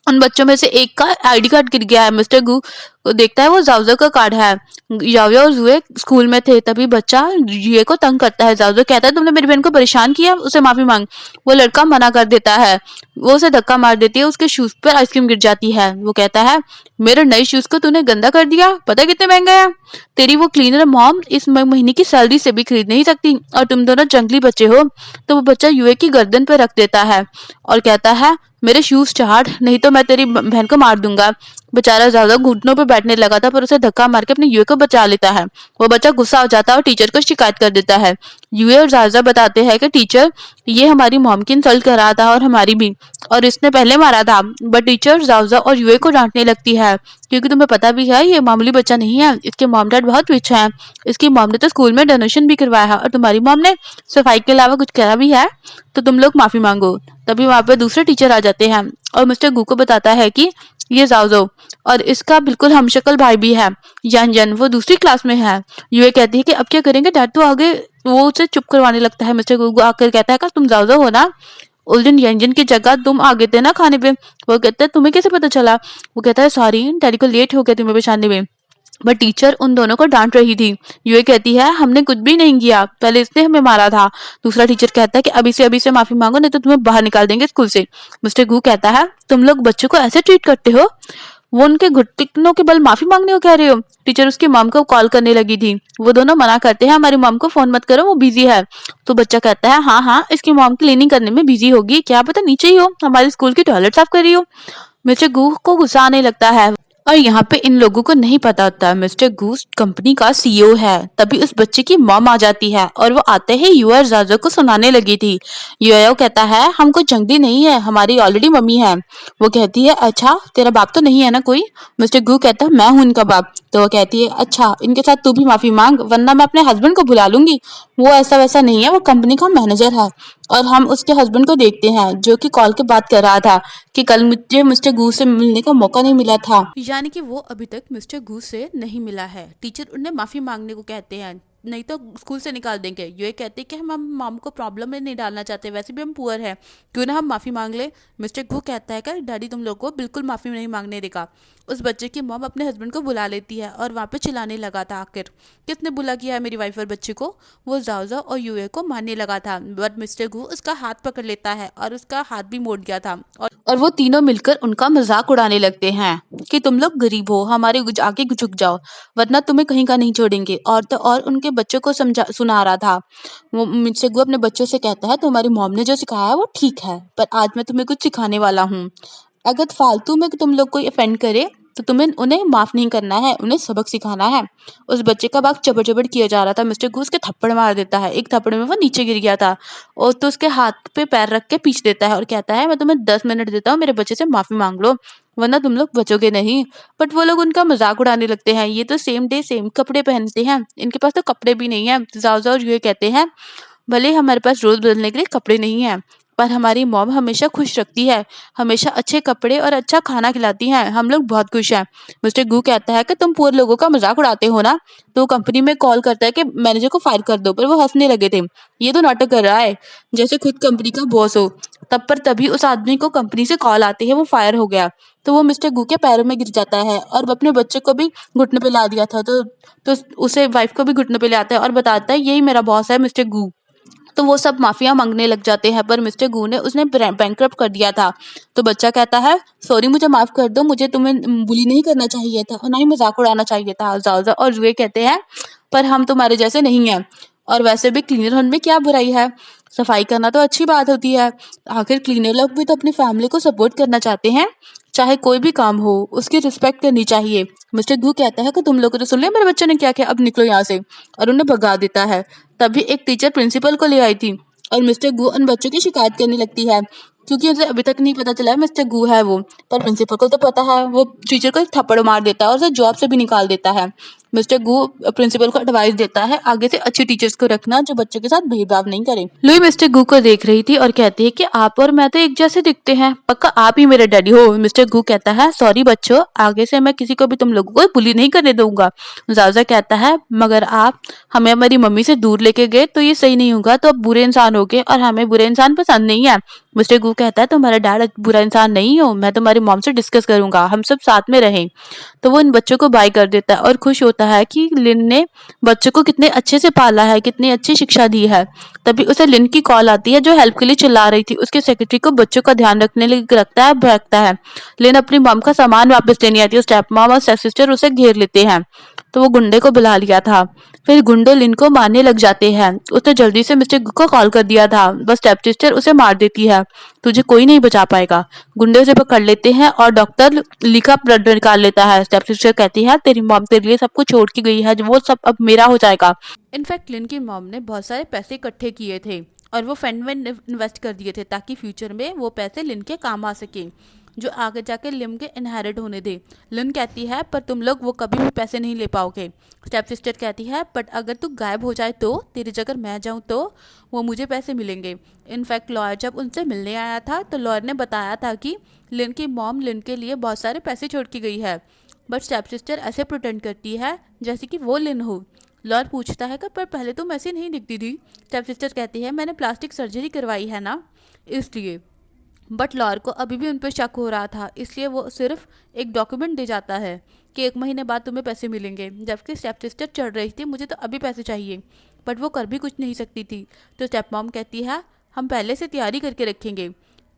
उन बच्चों में से एक का आईडी कार्ड गिर गया है। मिस्टर गू देखता है वो जाओजो का कार्ड है। याओया और जुए स्कूल में थे, तभी बच्चा जुए को तंग करता है। जाओजो कहता है तुमने मेरी बहन को परेशान किया, उसे माफी मांग। वो लड़का मना कर देता है। वो उसे धक्का मार देती है, उसके शूज पर आइसक्रीम गिर जाती है। वो कहता है मेरे नए शूज को तूने गंदा कर दिया, पता कितने महंगे हैं। तेरी वो क्लीनर मॉम इस महीने की सैलरी से भी खरीद नहीं सकती, और तुम दोनों जंगली बच्चे हो। तो वो बच्चा युए की गर्दन पर रख देता है और कहता है मेरे शूज चाट, नहीं तो मैं तेरी बहन को मार दूंगा। बेचारा ज्यादा घुटनों पे बैठने लगा था, पर उसे धक्का मार के अपने युए को बचा लेता है। वो बच्चा गुस्सा हो जाता है और टीचर को शिकायत कर देता है। युए और जायजा बताते हैं कि टीचर ये हमारी मॉम की इंसल्ट कर रहा था और हमारी भी, और इसने पहले मारा था। बट टीचर जायजा और युए को डांटने लगती है क्योंकि तुम्हें पता भी है ये मामूली बच्चा नहीं है, इसके मॉम डैड बहुत रिच हैं। इसकी मॉम ने तो स्कूल में डोनेशन भी करवाया है और तुम्हारी मॉम ने सफाई के अलावा कुछ करा भी है, तो तुम लोग माफी मांगो। तभी वहां पे दूसरे टीचर आ जाते हैं और मिस्टर गू को बताता है कि ये जाओजो और इसका बिल्कुल हमशक्ल भाई भी है यन यन, वो दूसरी क्लास में है। युए कहती है कि अब क्या करेंगे डैड, तो आगे वो उसे चुप करवाने लगता है। मिस्टर गू आकर कहता है कि तुम जाओजो हो ना, उस दिन व्यंजन की जगह तुम आ गए थे ना खाने पे। वो कहता है तुम्हें कैसे पता चला। वो कहता है सॉरी डैडी को लेट हो गया तुम्हें पहचानने में। बट टीचर उन दोनों को डांट रही थी। युए कहती है हमने कुछ भी नहीं किया, पहले इसने हमें मारा था। दूसरा टीचर कहता है कि अभी से माफी मांगो नहीं तो तुम्हें बाहर निकाल देंगे स्कूल से। मिस्टर गू कहता है तुम लोग बच्चों को ऐसे ट्रीट करते हो, वो उनके घुटनों के बल माफी मांगने को कह रहे हो। टीचर उसकी मॉम को कॉल करने लगी थी। वो दोनों मना करते हैं हमारी मॉम को फोन मत करो, वो बिजी है। तो बच्चा कहता है हाँ हाँ इसकी मॉम क्लीनिंग करने में बिजी होगी, क्या पता नीचे ही हो, हमारे स्कूल की टॉयलेट साफ कर रही हो। मिस्टर गू को गुस्सा आने लगता है और यहाँ पे इन लोगों को नहीं पता होता मिस्टर गूस कंपनी का सीईओ है। तभी उस बच्चे की मॉम आ जाती है और वो आते ही युआ और जाजो को सुनाने लगी थी। युआ कहता है हम कोई जंगली नहीं है, हमारी ऑलरेडी मम्मी है। वो कहती है अच्छा तेरा बाप तो नहीं है ना कोई। मिस्टर गू कहता है मैं हूँ इनका बाप। तो वो कहती है अच्छा इनके साथ तू भी माफी मांग वरना मैं अपने हस्बैंड को बुला लूंगी। वो ऐसा वैसा नहीं है, वो कंपनी का मैनेजर है। और हम उसके हस्बैंड को देखते हैं जो कि कॉल के बात कर रहा था कि कल मुझे मिस्टर गू से मिलने का मौका नहीं मिला था, यानी कि वो अभी तक मिस्टर गू से नहीं मिला है। टीचर उन्हें माफी मांगने को कहते हैं नहीं तो स्कूल से निकाल देंगे। ये कहते हैं कि हम मॉम को प्रॉब्लम में नहीं डालना चाहते, वैसे भी हम पुअर हैं, क्यों ना हम माफी मांग ले। मिस्टर गू कहता है कि डैडी तुम लोग को बिल्कुल माफी नहीं मांगने देगा। उस बच्चे की मॉम अपने हस्बैंड को बुला लेती है और वहाँ पे चिल्लाने लगा था आखिर किसने बुला किया है मेरी वाइफ और बच्चे को। वो जाओजा और यूए को मारने लगा था, बट मिस्टर गू उसका हाथ पकड़ लेता है और उसका हाथ भी मोड़ गया था और वो तीनों मिलकर उनका मजाक उड़ाने लगते हैं कि तुम लोग गरीब हो, हमारे आगे झुक जाओ वरना तुम्हें कहीं का नहीं छोड़ेंगे। और तो और उनके बच्चों को समझा सुना रहा था। वो मिस्टर गू अपने बच्चों से कहता है तुम्हारी मॉम ने जो सिखाया है वो ठीक है, पर आज मैं तुम्हें कुछ सिखाने वाला हूँ। अगर फालतू में तुम लोग कोई ऑफेंड करे तो तुम्हें उन्हें माफ नहीं करना है, उन्हें सबक सिखाना है। उस बच्चे का बाग चबड़ चबड़ किया जा रहा था। मिस्टर गू उसके थप्पड़ मार देता है, एक थप्पड़ में वो नीचे गिर गया था और तो उसके हाथ पे पैर रख के पीछ देता है और कहता है मैं तुम्हें 10 मिनट देता हूँ, मेरे बच्चे से माफी मांग लो वरना तुम लोग बचोगे नहीं। बट वो लोग उनका मजाक उड़ाने लगते हैं, ये तो सेम डे सेम कपड़े पहनते हैं, इनके पास तो कपड़े भी नहीं है। जाओ और ये कहते हैं भले हमारे पास रोज बदलने के लिए कपड़े नहीं है, पर हमारी मॉम हमेशा खुश रखती है, हमेशा अच्छे कपड़े और अच्छा खाना खिलाती हैं, हम लोग बहुत खुश हैं। मिस्टर गू कहता है कि तुम पूरे लोगों का मजाक उड़ाते हो ना। तो कंपनी में कॉल करता है कि मैनेजर को फायर कर दो, पर वो हंसने लगे थे, ये तो नाटक कर रहा है जैसे खुद कंपनी का बॉस हो। तभी उस आदमी को कंपनी से कॉल आती है, वो फायर हो गया। तो वो मिस्टर गू के पैरों में गिर जाता है और अपने बच्चे को भी घुटने पे ला दिया था, तो उसे वाइफ को भी घुटने पे ले आता है और बताता है यही मेरा बॉस है मिस्टर गू। तो वो सब माफिया मांगने लग जाते हैं, पर मिस्टर गू ने उसने बैंकरप्ट कर दिया था। तो बच्चा कहता है सॉरी मुझे माफ कर दो, मुझे तुम्हें बुली नहीं करना चाहिए था और ना ही मजाक उड़ाना चाहिए था। जाओ और जुए कहते हैं पर हम तुम्हारे जैसे नहीं हैं, और वैसे भी क्लीनर होने में क्या बुराई है, सफाई करना तो अच्छी बात होती है। आखिर क्लीनर लोग भी तो अपनी फैमिली को सपोर्ट करना चाहते हैं। चाहे कोई भी काम हो, उसकी रिस्पेक्ट करनी चाहिए। मिस्टर गू कहता है कि तुम लोगों ने सुन लिया मेरे बच्चों ने क्या किया, अब निकलो यहाँ से, और उन्हें भगा देता है। तभी एक टीचर प्रिंसिपल को ले आई थी और मिस्टर गू उन बच्चों की शिकायत करने लगती है, क्योंकि उसे अभी तक नहीं पता चला है मिस्टर गू है वो। पर प्रिंसिपल को तो पता है। वो टीचर को एक थप्पड़ मार देता है और उसे जॉब से भी निकाल देता है। मिस्टर गू प्रिंसिपल को एडवाइस देता है आगे से अच्छे टीचर्स को रखना जो बच्चों के साथ भेदभाव नहीं करे। लुई मिस्टर गू को देख रही थी और कहती है कि आप और मैं तो एक जैसे दिखते हैं, पक्का आप ही मेरे डैडी हो। मिस्टर गू कहता है सॉरी बच्चों, आगे से मैं किसी को भी तुम लोगों को बुली नहीं करने दूंगा। जाजा कहता है मगर आप हमें हमारी मम्मी से दूर लेके गए तो ये सही नहीं होगा, तो अब बुरे इंसान हो गए और हमें बुरे इंसान पसंद नहीं है। मिस्टर गू कहता है तुम्हारा डैड बुरा इंसान नहीं हो, मैं तुम्हारी मॉम से डिस्कस करूंगा, हम सब साथ में रहें। तो वो इन बच्चों को बाय कर देता है और खुश होता है कि लिन ने बच्चों को कितने अच्छे से पाला है, कितनी अच्छी शिक्षा दी है। तभी उसे लिन की कॉल आती है जो हेल्प के लिए चिल्ला रही थी। उसके सेक्रेटरी को बच्चों का ध्यान रखने लिए रखता है, भड़कता है। लिन अपनी मॉम का सामान वापस लेने आती है। स्टेप मॉम और स्टेप सिस्टर उसे घेर लेते हैं, तो वो गुंडे को बुला लिया था। फिर गुंडे लिन को मारने लग जाते हैं। उसने जल्दी से मिस्टर गू को कॉल कर दिया था, बस स्टेप सिस्टर उसे मार देती है। तुझे कोई नहीं बचा पाएगा। गुंडे उसे पकड़ लेते हैं और डॉक्टर ली का ब्लड निकाल लेता है। स्टेप सिस्टर कहती है तेरी मॉम तेरे लिए सब कुछ छोड़ के गई है, वो सब अब मेरा हो जाएगा। इनफैक्ट लिन की मॉम ने बहुत सारे पैसे इकट्ठे किए थे और वो फंड में इन्वेस्ट कर दिए थे ताकि फ्यूचर में वो पैसे लिन के काम आ सके, जो आगे जाके लिन के इनहेरिट होने दे। लिन कहती है पर तुम लोग वो कभी भी पैसे नहीं ले पाओगे। स्टेप सिस्टर कहती है बट अगर तू गायब हो जाए तो तेरी जगह मैं जाऊँ तो वो मुझे पैसे मिलेंगे। इनफैक्ट लॉयर जब उनसे मिलने आया था तो लॉयर ने बताया था कि लिन की मॉम लिन के लिए बहुत सारे पैसे छोड़ के गई है, बट स्टेप सिस्टर ऐसे प्रिटेंड करती है जैसे कि वो लिन हो। लॉयर पूछता है कि पर पहले तुम ऐसी नहीं दिखती थी। स्टेप सिस्टर कहती है मैंने प्लास्टिक सर्जरी करवाई है ना, इसलिए। बट लॉयर को अभी भी उन पर शक हो रहा था, इसलिए वो सिर्फ एक डॉक्यूमेंट दे जाता है कि 1 महीने बाद तुम्हें पैसे मिलेंगे, जबकि स्टेप सिस्टर चढ़ रही थी मुझे तो अभी पैसे चाहिए, बट वो कर भी कुछ नहीं सकती थी। तो स्टेप मॉम कहती है हम पहले से तैयारी करके रखेंगे,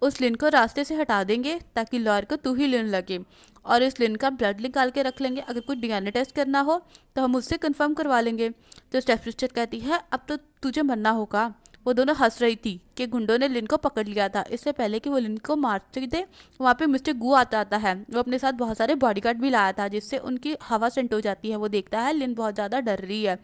उस लिन को रास्ते से हटा देंगे ताकि लॉयर को तू ही लिन लगे, और इस लिन का ब्लड निकाल के रख लेंगे, अगर कुछ डीएनए टेस्ट करना हो तो हम उससे कंफर्म करवा लेंगे। तो स्टेप सिस्टर कहती है अब तो तुझे मरना होगा। वो दोनों हंस रही थी कि गुंडों ने लिन को पकड़ लिया था। इससे पहले कि वो लिन को मारते थे वहाँ पे मिस्टर गू आता है। वो अपने साथ बहुत सारे बॉडीगार्ड भी लाया था जिससे उनकी हवा सेंट हो जाती है। वो देखता है लिन बहुत ज़्यादा डर रही है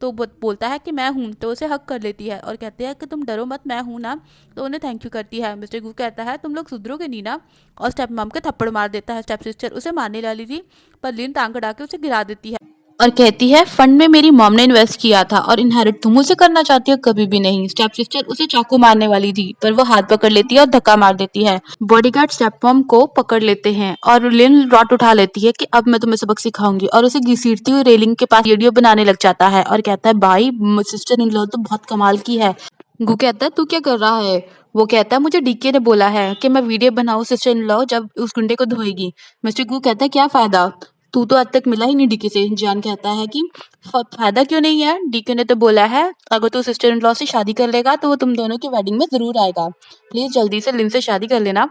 तो बोलता है कि मैं हूँ, तो उसे हक कर लेती है और कहती है कि तुम डरो मत, मैं हूँ ना। तो उन्हें थैंक यू करती है। मिस्टर गू कहता है तुम लोग सुधरोगे नहीं ना, और स्टेप मॉम के थप्पड़ मार देता है। स्टेप सिस्टर उसे मारने वाली थी पर लिन टांग अड़ा के उसे गिरा देती है और कहती है फंड में मेरी मॉम ने इन्वेस्ट किया था और इनहेरिट तुम उसे करना चाहती हो, कभी भी नहीं। स्टेप सिस्टर उसे चाकू मारने वाली थी पर वो हाथ पकड़ लेती है और धक्का मार देती है। बॉडीगार्ड स्टेप मॉम को पकड़ लेते हैं और लिन रॉड उठा लेती है कि अब मैं तुम्हें सबक सिखाऊंगी, और उसे घसीटती हुई रेलिंग के पास वीडियो बनाने लग जाता है और कहता है भाई सिस्टर इन लॉ तो बहुत कमाल की है। गू कहता है तू क्या कर रहा है। वो कहता है मुझे डीके ने बोला है कि मैं वीडियो बनाऊं सिस्टर इन लॉ जब उस गुंडे को धोएगी। मिस्टर गू कहता है क्या फायदा, तू तो आज तक मिला ही नहीं डीके से। जान कहता है कि फायदा क्यों नहीं है, डीके ने तो बोला है अगर तू सिस्टर इन लॉ से शादी कर लेगा तो वो तुम दोनों की वेडिंग में जरूर आएगा, प्लीज जल्दी से लिन से शादी कर लेना,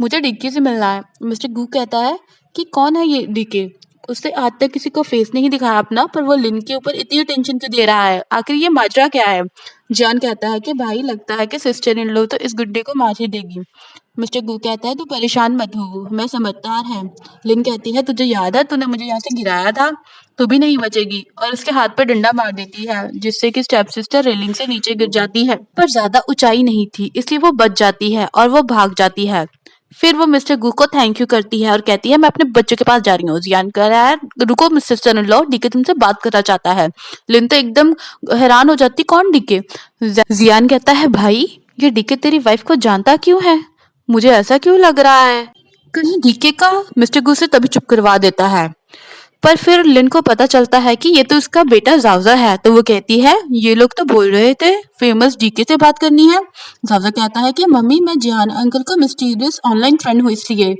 मुझे डीके से मिलना है। मिस्टर गू कहता है कि कौन है ये डीके, उसने आज तक किसी को फेस नहीं दिखाया अपना, पर वो लिन के ऊपर इतनी टेंशन क्यों दे रहा है, आखिर ये माजरा क्या है। जान कहता है कि भाई लगता है कि सिस्टर इन लॉ तो इस गुड्डे को मार ही देगी। मिस्टर गू कहता है तू परेशान मत हो, मैं समझदार है। लिन कहती है तुझे याद है तूने मुझे यहाँ से गिराया था, तू भी नहीं बचेगी, और उसके हाथ पे डंडा मार देती है जिससे कि स्टेप सिस्टर रेलिंग से नीचे गिर जाती है, पर ज्यादा ऊंचाई नहीं थी इसलिए वो बच जाती है और वो भाग जाती है। फिर वो मिस्टर गू को थैंक यू करती है और कहती है मैं अपने बच्चों के पास जा रही हूँ। जियान कह रहा है रुको mister son in law, DK तुमसे बात करना चाहता है। लिन तो एकदम हैरान हो जाती कौन डीके। जियान कहता है भाई ये डीके तेरी वाइफ को जानता क्यों है, मुझे ऐसा क्यों लग रहा है कहीं डीके का। मिस्टर गू से तभी चुप करवा देता है, पर फिर लिन को पता चलता है कि ये तो उसका बेटा जावजा है। तो वो कहती है ये लोग तो बोल रहे थे फेमस डीके से बात करनी है। जावजा कहता है कि मम्मी मैं जियान अंकल को मिस्टीरियस ऑनलाइन फ्रेंड हूँ इसलिए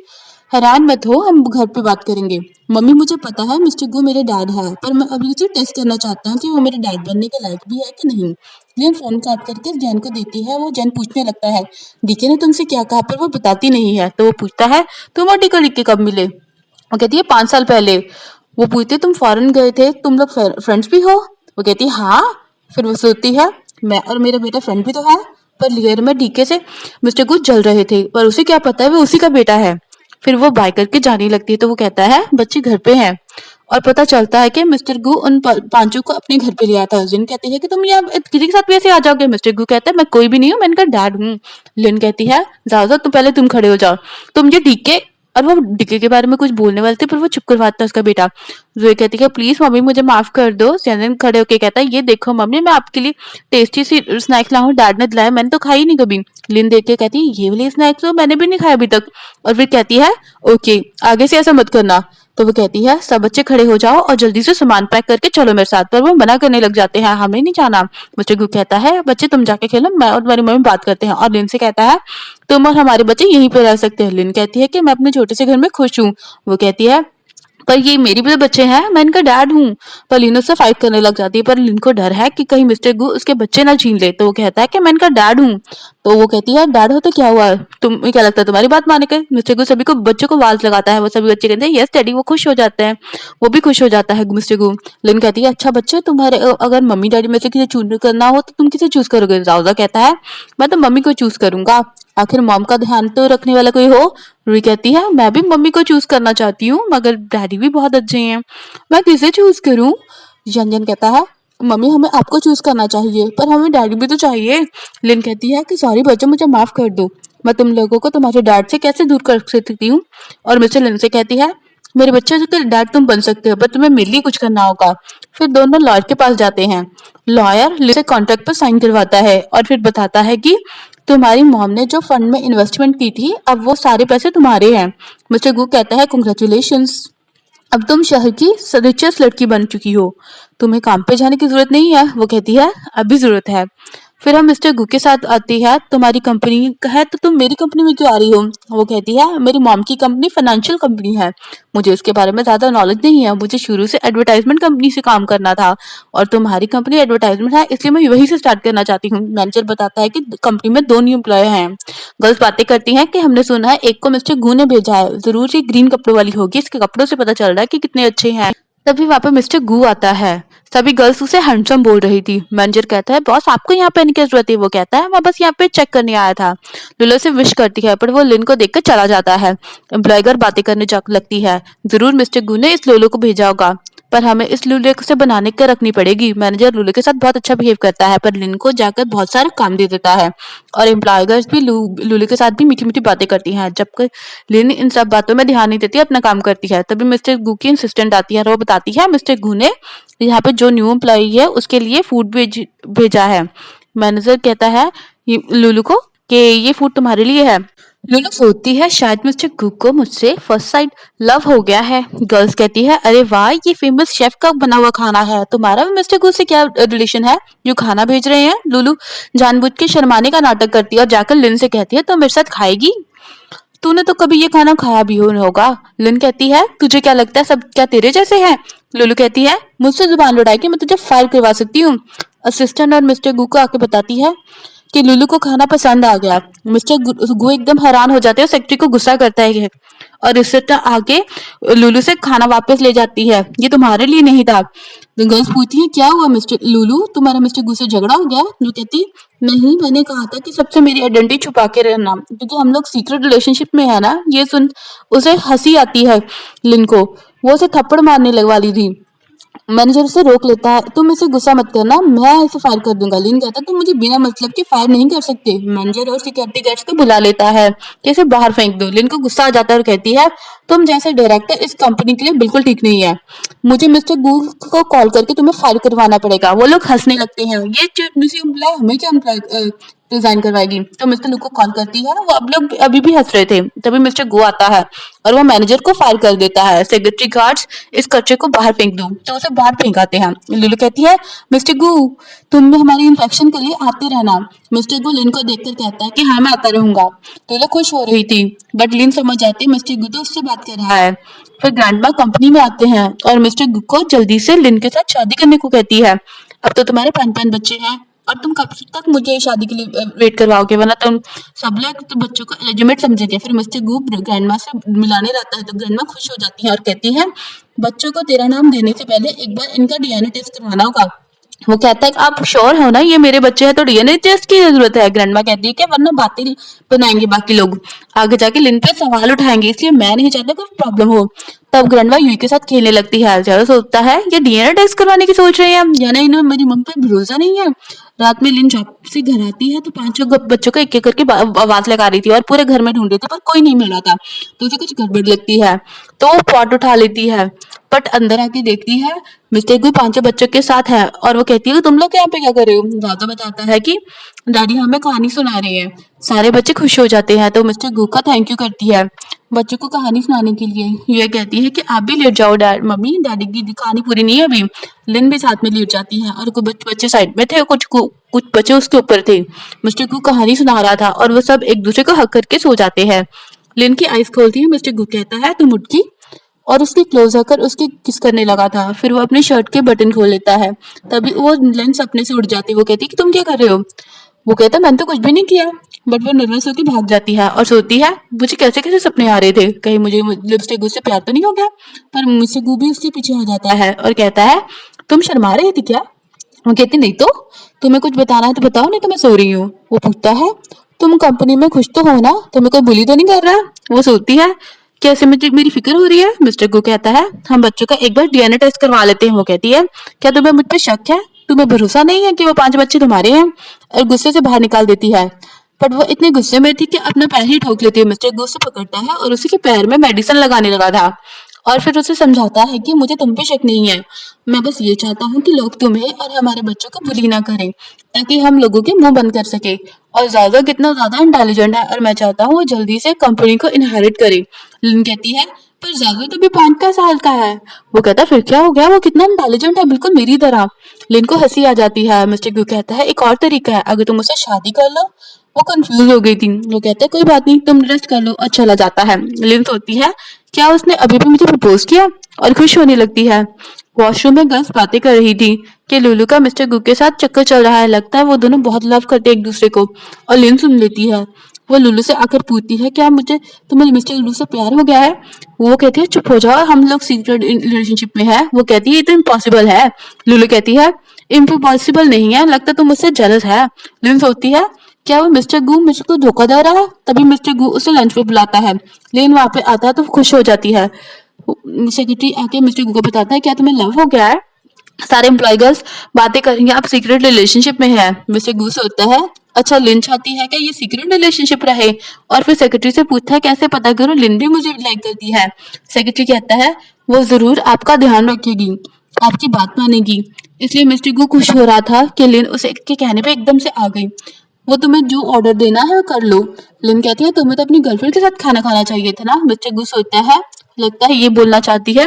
हैरान मत हो, हम घर पे बात करेंगे। मम्मी मुझे पता है मिस्टर गो मेरे डैड है, पर मैं अभी उसे टेस्ट करना चाहता हूँ कि वो मेरे डैड बनने के लायक भी है कि नहीं। लिन फोन काट करके जैन को देती है। वो जैन पूछने लगता है डीके ने तुमसे क्या कहा, पर वो बताती नहीं है। तो वो पूछता है तुम और डीके कब मिले। वो कहती है 5 साल पहले। वो पूछती है तुम फॉरेन गए थे, तुम लोग फ्रेंड्स भी हो। वो कहती है हाँ फिर वो सोचती है मैं और मेरा बेटा फ्रेंड भी तो है। पर लेयर में डीके से मिस्टर गुड जल रहे थे, पर उसे क्या पता है वो उसी का बेटा है। फिर वो बाय करके जाने लगती है तो वो कहता है बच्चे घर पे हैं। और पता चलता है कि मिस्टर गू उन पांचों को अपने घर पे ले आता है। जिन कहती है कि तुम यहाँ किसी के साथ भी ऐसे आ जाओगे। मिस्टर गू कहता है मैं कोई भी नहीं हूँ, मैं इनका डैड हूँ। लिन कहती है जाओ जाओ, तुम पहले तुम खड़े हो जाओ, तुम ये डीके। और वो डीके के बारे में कुछ बोलने वाले थे पर वो चुप करवाता है उसका बेटा। जोए कहती है प्लीज मम्मी मुझे माफ कर दो। सैनन खड़े होके कहता है ये देखो मम्मी मैं आपके लिए टेस्टी सी स्नैक्स लाऊं, डैड ने दिलाया, मैंने तो खाई नहीं कभी। लिन देख के कहती है ये वाली स्नैक्स तो मैंने भी नहीं खाया अभी तक। और फिर कहती है ओके आगे से ऐसा मत करना। तो वो कहती है सब बच्चे खड़े हो जाओ और जल्दी से सामान पैक करके चलो मेरे साथ। पर वो मना करने लग जाते हैं हमें नहीं जाना। मिस्टर गू कहता है बच्चे तुम जाके खेलो, मैं और तुम्हारी मम्मी बात करते हैं। और लिन से कहता है तुम और हमारे बच्चे यहीं पे रह सकते हैं। लिन कहती है कि मैं अपने छोटे से घर में खुश हूँ। वो कहती है पर ये मेरी भी तो बच्चे हैं, मैं इनका डैड हूँ। पर लिन उससे फाइट करने लग जाती है पर लिन को डर है कि कहीं मिस्टर गू उसके बच्चे ना छीन ले। तो वो कहता है कि मैं इनका डैड हूँ। तो वो कहती है डैड हो तो क्या हुआ, तुम्हें क्या लगता है तुम्हारी बात माने के। मिस्टर गू सभी को बच्चों को आवाज लगाता है, वो सभी बच्चे कहते हैं यस डैडी। वो खुश हो जाते हैं, वो भी खुश हो जाता है मिस्टर गू। लिन कहती है अच्छा बच्चे तुम्हारे अगर मम्मी डैडी में से किसी चूज करना हो तो तुम किसे चूज करोगे। जाओजा कहता है मैं तो मम्मी को चूज करूंगा, आखिर मॉम का ध्यान तो रखने वाला कोई हो। रूही कहती है मैं भी मम्मी को चूज करना चाहती हूँ मगर डैडी भी बहुत अच्छे हैं, मैं किसे चूज करूँ। जन कहता है मम्मी हमें आपको चूज करना चाहिए पर हमें डैडी भी तो चाहिए। लिन कहती है कि सॉरी बच्चों मुझे माफ कर दो, मैं तुम लोगों को तुम्हारे डैड से कैसे दूर कर सकती हूँ। और मिस्टर लिन से कहती है मेरे बच्चे के डैड तुम बन सकते हो पर तुम्हें मेरे लिए कुछ करना होगा। फिर दोनों लॉयर के पास जाते हैं। लॉयर लिन से कॉन्ट्रैक्ट पर साइन करवाता है और फिर बताता है कि तुम्हारी मॉम ने जो फंड में इन्वेस्टमेंट की थी अब वो सारे पैसे तुम्हारे हैं। मिस्टर गू कहता है कांग्रेचुलेशंस, अब तुम शहर की रिचेस्ट लड़की बन चुकी हो, तुम्हें काम पे जाने की जरूरत नहीं है। वो कहती है अभी जरूरत है। फिर हम मिस्टर गू के साथ आती है, तुम्हारी कंपनी है तो तुम मेरी कंपनी में क्यों आ रही हो। वो कहती है मेरी मॉम की कंपनी फाइनेंशियल कंपनी है, मुझे उसके बारे में ज्यादा नॉलेज नहीं है, मुझे शुरू से एडवर्टाइजमेंट कंपनी से काम करना था और तुम्हारी कंपनी एडवर्टाइजमेंट है इसलिए मैं वही से स्टार्ट करना चाहती हूँ। मैनेजर बताता है कि कंपनी में 2 न्यू एम्प्लॉय हैं। गर्ल्स बातें करती हैं कि हमने सुना है एक को मिस्टर गू ने भेजा है, जरूर ये ग्रीन कपड़ों वाली होगी, इसके कपड़ों से पता चल रहा है कि कितने अच्छे हैं। तभी वहां पर मिस्टर गू आता है, सभी गर्ल्स उसे हैंडसम बोल रही थी। मैनेजर कहता है बॉस आपको यहाँ पे आने की जरूरत है। वो कहता है मैं बस यहाँ पे चेक करने आया था। लुलो से विश करती है पर वो लिन को देखकर चला जाता है। एम्प्लॉयगर बातें करने लगती है, जरूर मिस्टर गू ने इस लोलो को भेजा होगा पर हमें इस लूले से बनाने के रखनी पड़ेगी। मैनेजर लूले के साथ बहुत अच्छा बिहेव करता है पर लिन को जाकर बहुत सारा काम दे देता है और एम्प्लॉयर्स भी लूले के साथ भी मीठी मीठी बातें करती हैं जबकि लिन इन सब बातों में ध्यान नहीं देती, अपना काम करती है। तभी मिस्टर गू की असिस्टेंट आती है और वो बताती है मिस्टर गू ने यहाँ पे जो न्यू एम्प्लॉई है उसके लिए फूड भेजा है। मैनेजर कहता है लूलू को कि ये फूड तुम्हारे लिए है। लूलू सोचती है शायद मिस्टर कुक को मुझसे फर्स्ट साइड लव हो गया है। गर्ल्स कहती है अरे वाह ये फेमस शेफ का बना हुआ खाना है, तुम्हारा भी मिस्टर कुक से क्या रिलेशन है जो खाना भेज रहे हैं। लूलू जानबूझ के शर्माने का नाटक करती है और जाकर लिन से कहती है तो मेरे साथ खाएगी, तूने तो कभी ये खाना खाया भी होगा। लिन कहती है तुझे क्या लगता है सब क्या तेरे जैसे हैं। लुलू कहती है मुझसे जुबान लड़ाई के मैं तुझे फायर करवा सकती हूँ। असिस्टेंट और मिस्टर गू को आके बताती है कि लुलू को खाना पसंद आ गया। मिस्टर गू एकदम हैरान हो जाते हैं, सेक्रेटरी को गुस्सा करता है और असिस्टेंट आके लुलू से खाना वापस ले जाती है, ये तुम्हारे लिए नहीं था। गर्ल्स पूछती है क्या हुआ मिस्टर लुलू, तुम्हारा मिस्टर गू से झगड़ा हो गया। लुलू कहती नहीं, मैंने कहा था कि सबसे मेरी आइडेंटिटी छुपा के रहना क्योंकि हम लोग सीक्रेट रिलेशनशिप में है ना। ये सुन उसे हंसी आती है लिन को, वो उसे थप्पड़ मारने लग वाली थी। मैनेजर उसे रोक लेता है, तुम इसे गुस्सा मत करना, मैं इसे फायर कर दूंगा। लिन कहता है तुम मुझे बिना मतलब के फायर नहीं कर सकते। मैनेजर और सिक्योरिटी गार्ड्स को बुला लेता है कि इसे बाहर फेंक दो। लिन को गुस्सा आ जाता है और कहती है तुम जैसे डायरेक्टर इस कंपनी के लिए बिल्कुल ठीक नहीं है, मुझे मिस्टर गू को कॉल करके तुम्हें फायर करवाना पड़ेगा। वो लोग हंसने लगते हैं, ये एम्प्लॉय हमें क्या एम्प्लॉय रिजाइन करवाएगी। तो मिस्टर लू को कॉल करती है, वो अब लोग अभी भी हंस रहे थे। तभी मिस्टर गो आता है और वो मैनेजर को फायर कर देता है। सेक्रेटरी गार्ड्स इस कच्चे को बाहर फेंक दो, तो उसे बाहर फेंकाते हैं। लुलू कहती है मिस्टर गू तुम भी हमारी इन्फेक्शन के लिए आते रहना। मिस्टर गू लिन को देखकर कहता है कि हाँ मैं आता रहूंगा। तो लोग खुश हो रही थी बट लिन समझ जाती है मिस्टर गू तो उससे बात कर रहा है। फिर ग्रैंडमा कंपनी में आते हैं और मिस्टर गू को जल्दी से लिन के साथ शादी करने को कहती है। अब तो तुम्हारे 5 बच्चे हैं और तुम कब तक मुझे शादी के लिए वेट करवाओगे, वरना तुम सब लोग तो बच्चों को एलिजिमेट समझेंगे। फिर मिस्टर गू ग्रैंडमा से मिलाने रहता है तो ग्रैंडमा खुश हो जाती है और कहती है बच्चों को तेरा नाम देने से पहले एक बार इनका डीएनए टेस्ट करवाना होगा। वो कहता है कि आप श्योर हो ना ये मेरे बच्चे हैं, तो डीएनए टेस्ट की जरूरत है। ग्रैंडमा कहती है कि वरना बातें बनाएंगे बाकी लोग, आगे जाके लिन पे सवाल उठाएंगे, इसलिए मैं नहीं चाहता कोई प्रॉब्लम हो। तब ग्रैंडमा यूई के साथ खेलने लगती है। ज्यादा सोचता है ये डीएनए टेस्ट करवाने की सोच रही है, या ना इन्हें मेरी मम्मी पे भरोसा नहीं है। रात में लिन जॉब से घर आती है तो पांचों बच्चों को एक एक करके आवाज लगा रही थी और पूरे घर में ढूंढ रही थी पर कोई नहीं मिल रहा था। तो उसे कुछ गड़बड़ लगती है, तो वो पॉट उठा लेती है, बट अंदर आके देखती है मिस्टर गु पांचों बच्चों के साथ है और वो कहती है कि तुम लोग यहाँ पे क्या कर रहे हो। दादा बताता है कि दादी हमें कहानी सुना रही है। सारे बच्चे खुश हो जाते हैं तो मिस्टर गु का थैंक यू करती है बच्चों को कहानी सुनाने के लिए। ये कहती है कि आप भी लेट जाओ डैड मम्मी, दादी की कहानी पूरी नहीं है अभी। लिन भी साथ में लेट जाती है और कुछ बच्चे साइड में थे और कुछ बच्चे उसके ऊपर थे। मिस्टर गु कहानी सुना रहा था और वो सब एक दूसरे को हक करके सो जाते हैं। लिन की आइज खोलती है, मिस्टर गु कहता है तुम उठ की, और उसके क्लोज आकर उसके किस करने लगा था। फिर वो अपनी शर्ट के बटन खोल लेता है, तभी वो लेंस अपने से उड़ जाती है। वो कहती है कि तुम क्या कर रहे हो। वो कहता है मैंने तो कुछ भी नहीं किया, बट वो नर्वस होकर भाग जाती है और सोचती है मुझे कैसे कैसे सपने आ रहे थे, कहीं मुझे लिपस्टिक उससे प्यार तो नहीं हो गया। पर मुझसे गू भी उसके पीछे आ जाता है और कहता है तुम शर्मा रही थी क्या। वो कहती नहीं तो, तुम्हें कुछ बताना है तो बताओ, नहीं तो मैं सो रही हूँ। वो पूछता है तुम कंपनी में खुश तो हो ना, तुम्हें कोई बुली तो नहीं कर रहा। वो सोचती है कैसे मुझे मेरी फिक्र हो रही है। मिस्टर गो कहता है हम बच्चों का एक बार डीएनए टेस्ट करवा लेते हैं। वो कहती है क्या तुम्हें मुझ पे शक है, तुम्हें भरोसा नहीं है कि वो पांच बच्चे तुम्हारे हैं, और गुस्से से बाहर निकाल देती है। बट वो इतने गुस्से में थी कि अपना पैर ही ठोक लेती है। मिस्टर गो उसे पकड़ता है और उसी के पैर में मेडिसिन लगाने लगा था और फिर उसे समझाता है कि मुझे तुम पे शक नहीं है, मैं बस ये चाहता हूँ कि लोग तुम्हें और हमारे बच्चों को बुली ना करें ताकि हम लोगों के मुंह बंद कर सके। और ज्यादा कितना ज्यादा इंटेलिजेंट है और मैं चाहता हूँ वो जल्दी से कंपनी को इनहेरिट करे। लिन कहती है पर ज्यादा तो भी 5 साल का है। वो कहता फिर क्या हो गया, वो कितना इंटेलिजेंट है, बिल्कुल मेरी तरह। लिन को हंसी आ जाती है। मिस्टर ग्यू कहता है एक और तरीका है, अगर तुम उससे शादी कर लो। वो कंफ्यूज हो गई थी। वो कहता है कोई बात नहीं, तुम रेस्ट कर लो, और चला जाता है। लिन सोचती है क्या उसने अभी भी मुझे प्रपोज किया, और खुश होने लगती है। वॉशरूम में गर्ल्स बातें कर रही थी कि लुलू का मिस्टर गु के साथ चक्कर चल रहा है, लगता है वो दोनों बहुत लव करते हैं एक दूसरे को। और लिन सुन लेती है। वो लुलू से आकर पूछती है क्या मुझे तुम्हें मिस्टर लुलू से प्यार हो गया है। वो कहती है चुप हो जाओ, हम लोग सीक्रेट रिलेशनशिप में है। वो कहती है ये तो इम्पॉसिबल है। लुलू कहती है इम्पॉसिबल नहीं है, लगता तुम मुझसे जेलस है। लिन सोचती है क्या वो मिस्टर गू मुझको धोखा दे रहा है। तभी मिस्टर गू उसे लंच पे बुलाता है। लेकिन वहां पे आता है तो खुश हो जाती है। सेक्रेटरी आके मिस्टर गू को बताता है क्या तुम्हें लव हो गया है। सारे एम्प्लॉय गर्ल्स बातें करेंगे, आप सीक्रेट रिलेशनशिप में है। मिस्टर गू सोचता है अच्छा लिन चाहती है क्या ये सीक्रेट रिलेशनशिप रहे। और फिर सेक्रेटरी से पूछता है कैसे पता करूं लिन भी मुझे लाइक करती है। सेक्रेटरी कहता है वो जरूर आपका ध्यान रखेगी, आपकी बात मानेगी। इसलिए मिस्टर गू खुश हो रहा था कि लिन उसे के कहने पे एकदम से आ गई। वो तुम्हें जो ऑर्डर देना है वो कर लो। लिन कहती है तुम्हें तो अपनी गर्लफ्रेंड के साथ खाना खाना चाहिए था ना। मिस्टर गू सोचता है लगता है ये बोलना चाहती है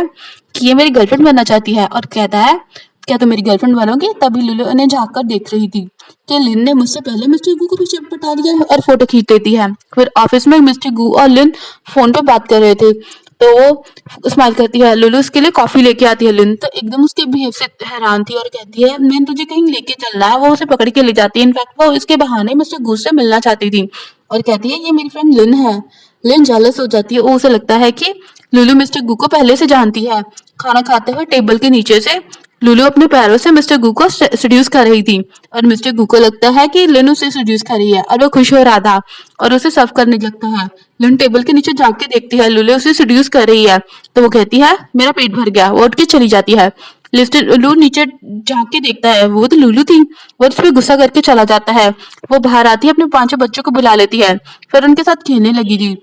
कि ये मेरी गर्लफ्रेंड बनना चाहती है, और कहता है क्या तुम मेरी गर्लफ्रेंड बनोगे। तभी लुलु उन्हें झाँक कर देख रही थी कि लिन ने मुझसे पहले मिस्टर गू को पीछे पटा लिया है, और फोटो खींच देती है। फिर ऑफिस में मिस्टर गू और लिन फोन पे बात कर रहे थे तो वो स्माइल करती है। लुलु उसके लिए कॉफी लेके आती है। लिन तो एकदम उसके बिहेव से हैरान थी और कहती है मैंने तुझे कहीं लेके चलना है। वो उसे पकड़ के ले जाती है। इनफैक्ट वो इसके बहाने मिस्टर गू से मिलना चाहती थी और कहती है ये मेरी फ्रेंड लिन है। लिन जेलस हो जाती है। वो उसे लगता है कि लुलु मिस्टर गू को पहले से जानती है। खाना खाते हुए टेबल के नीचे से लुलु अपने पैरों से मिस्टर गू को सेड्यूस कर रही थी, और मिस्टर गू को लगता है कि लिन उसे सेड्यूस कर रही है और वो खुश हो रहा था और उसे सर्व करने लगता है। लिन टेबल के नीचे झांक के देखती है लुलु उसे सेड्यूस कर रही है, तो वो कहती है मेरा पेट भर गया। वो उठ के चली जाती है। लुलु नीचे झांक के देखता है, वो तो लुलु थी। वो उस पर गुस्सा करके चला जाता है। वो बाहर आती है, अपने पांचों बच्चों को बुला लेती है, फिर उनके साथ खेलने लगी थी।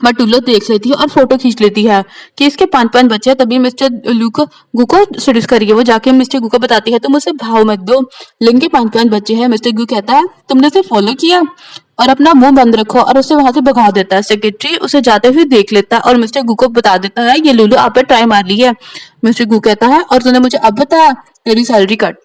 मटुल्लो देख लेती है और फोटो खींच लेती है कि इसके 5 5 बच्चे हैं। तभी मिस्टर गू को सेड्यूस करिए। वो जाके मिस्टर गू को बताती है तुम उसे भाव मत दो, लिन के 5 5 बच्चे हैं। मिस्टर गू कहता है तुमने उसे फॉलो किया, और अपना मुंह बंद रखो, और उसे वहां से भगा देता है। सेक्रेटरी उसे जाते हुए देख लेता है और मिस्टर गू को बता देता है ये लुलु आप पे ट्राई मार ली है। मिस्टर गू कहता है और तूने मुझे अब बताया, तेरी सैलरी कट।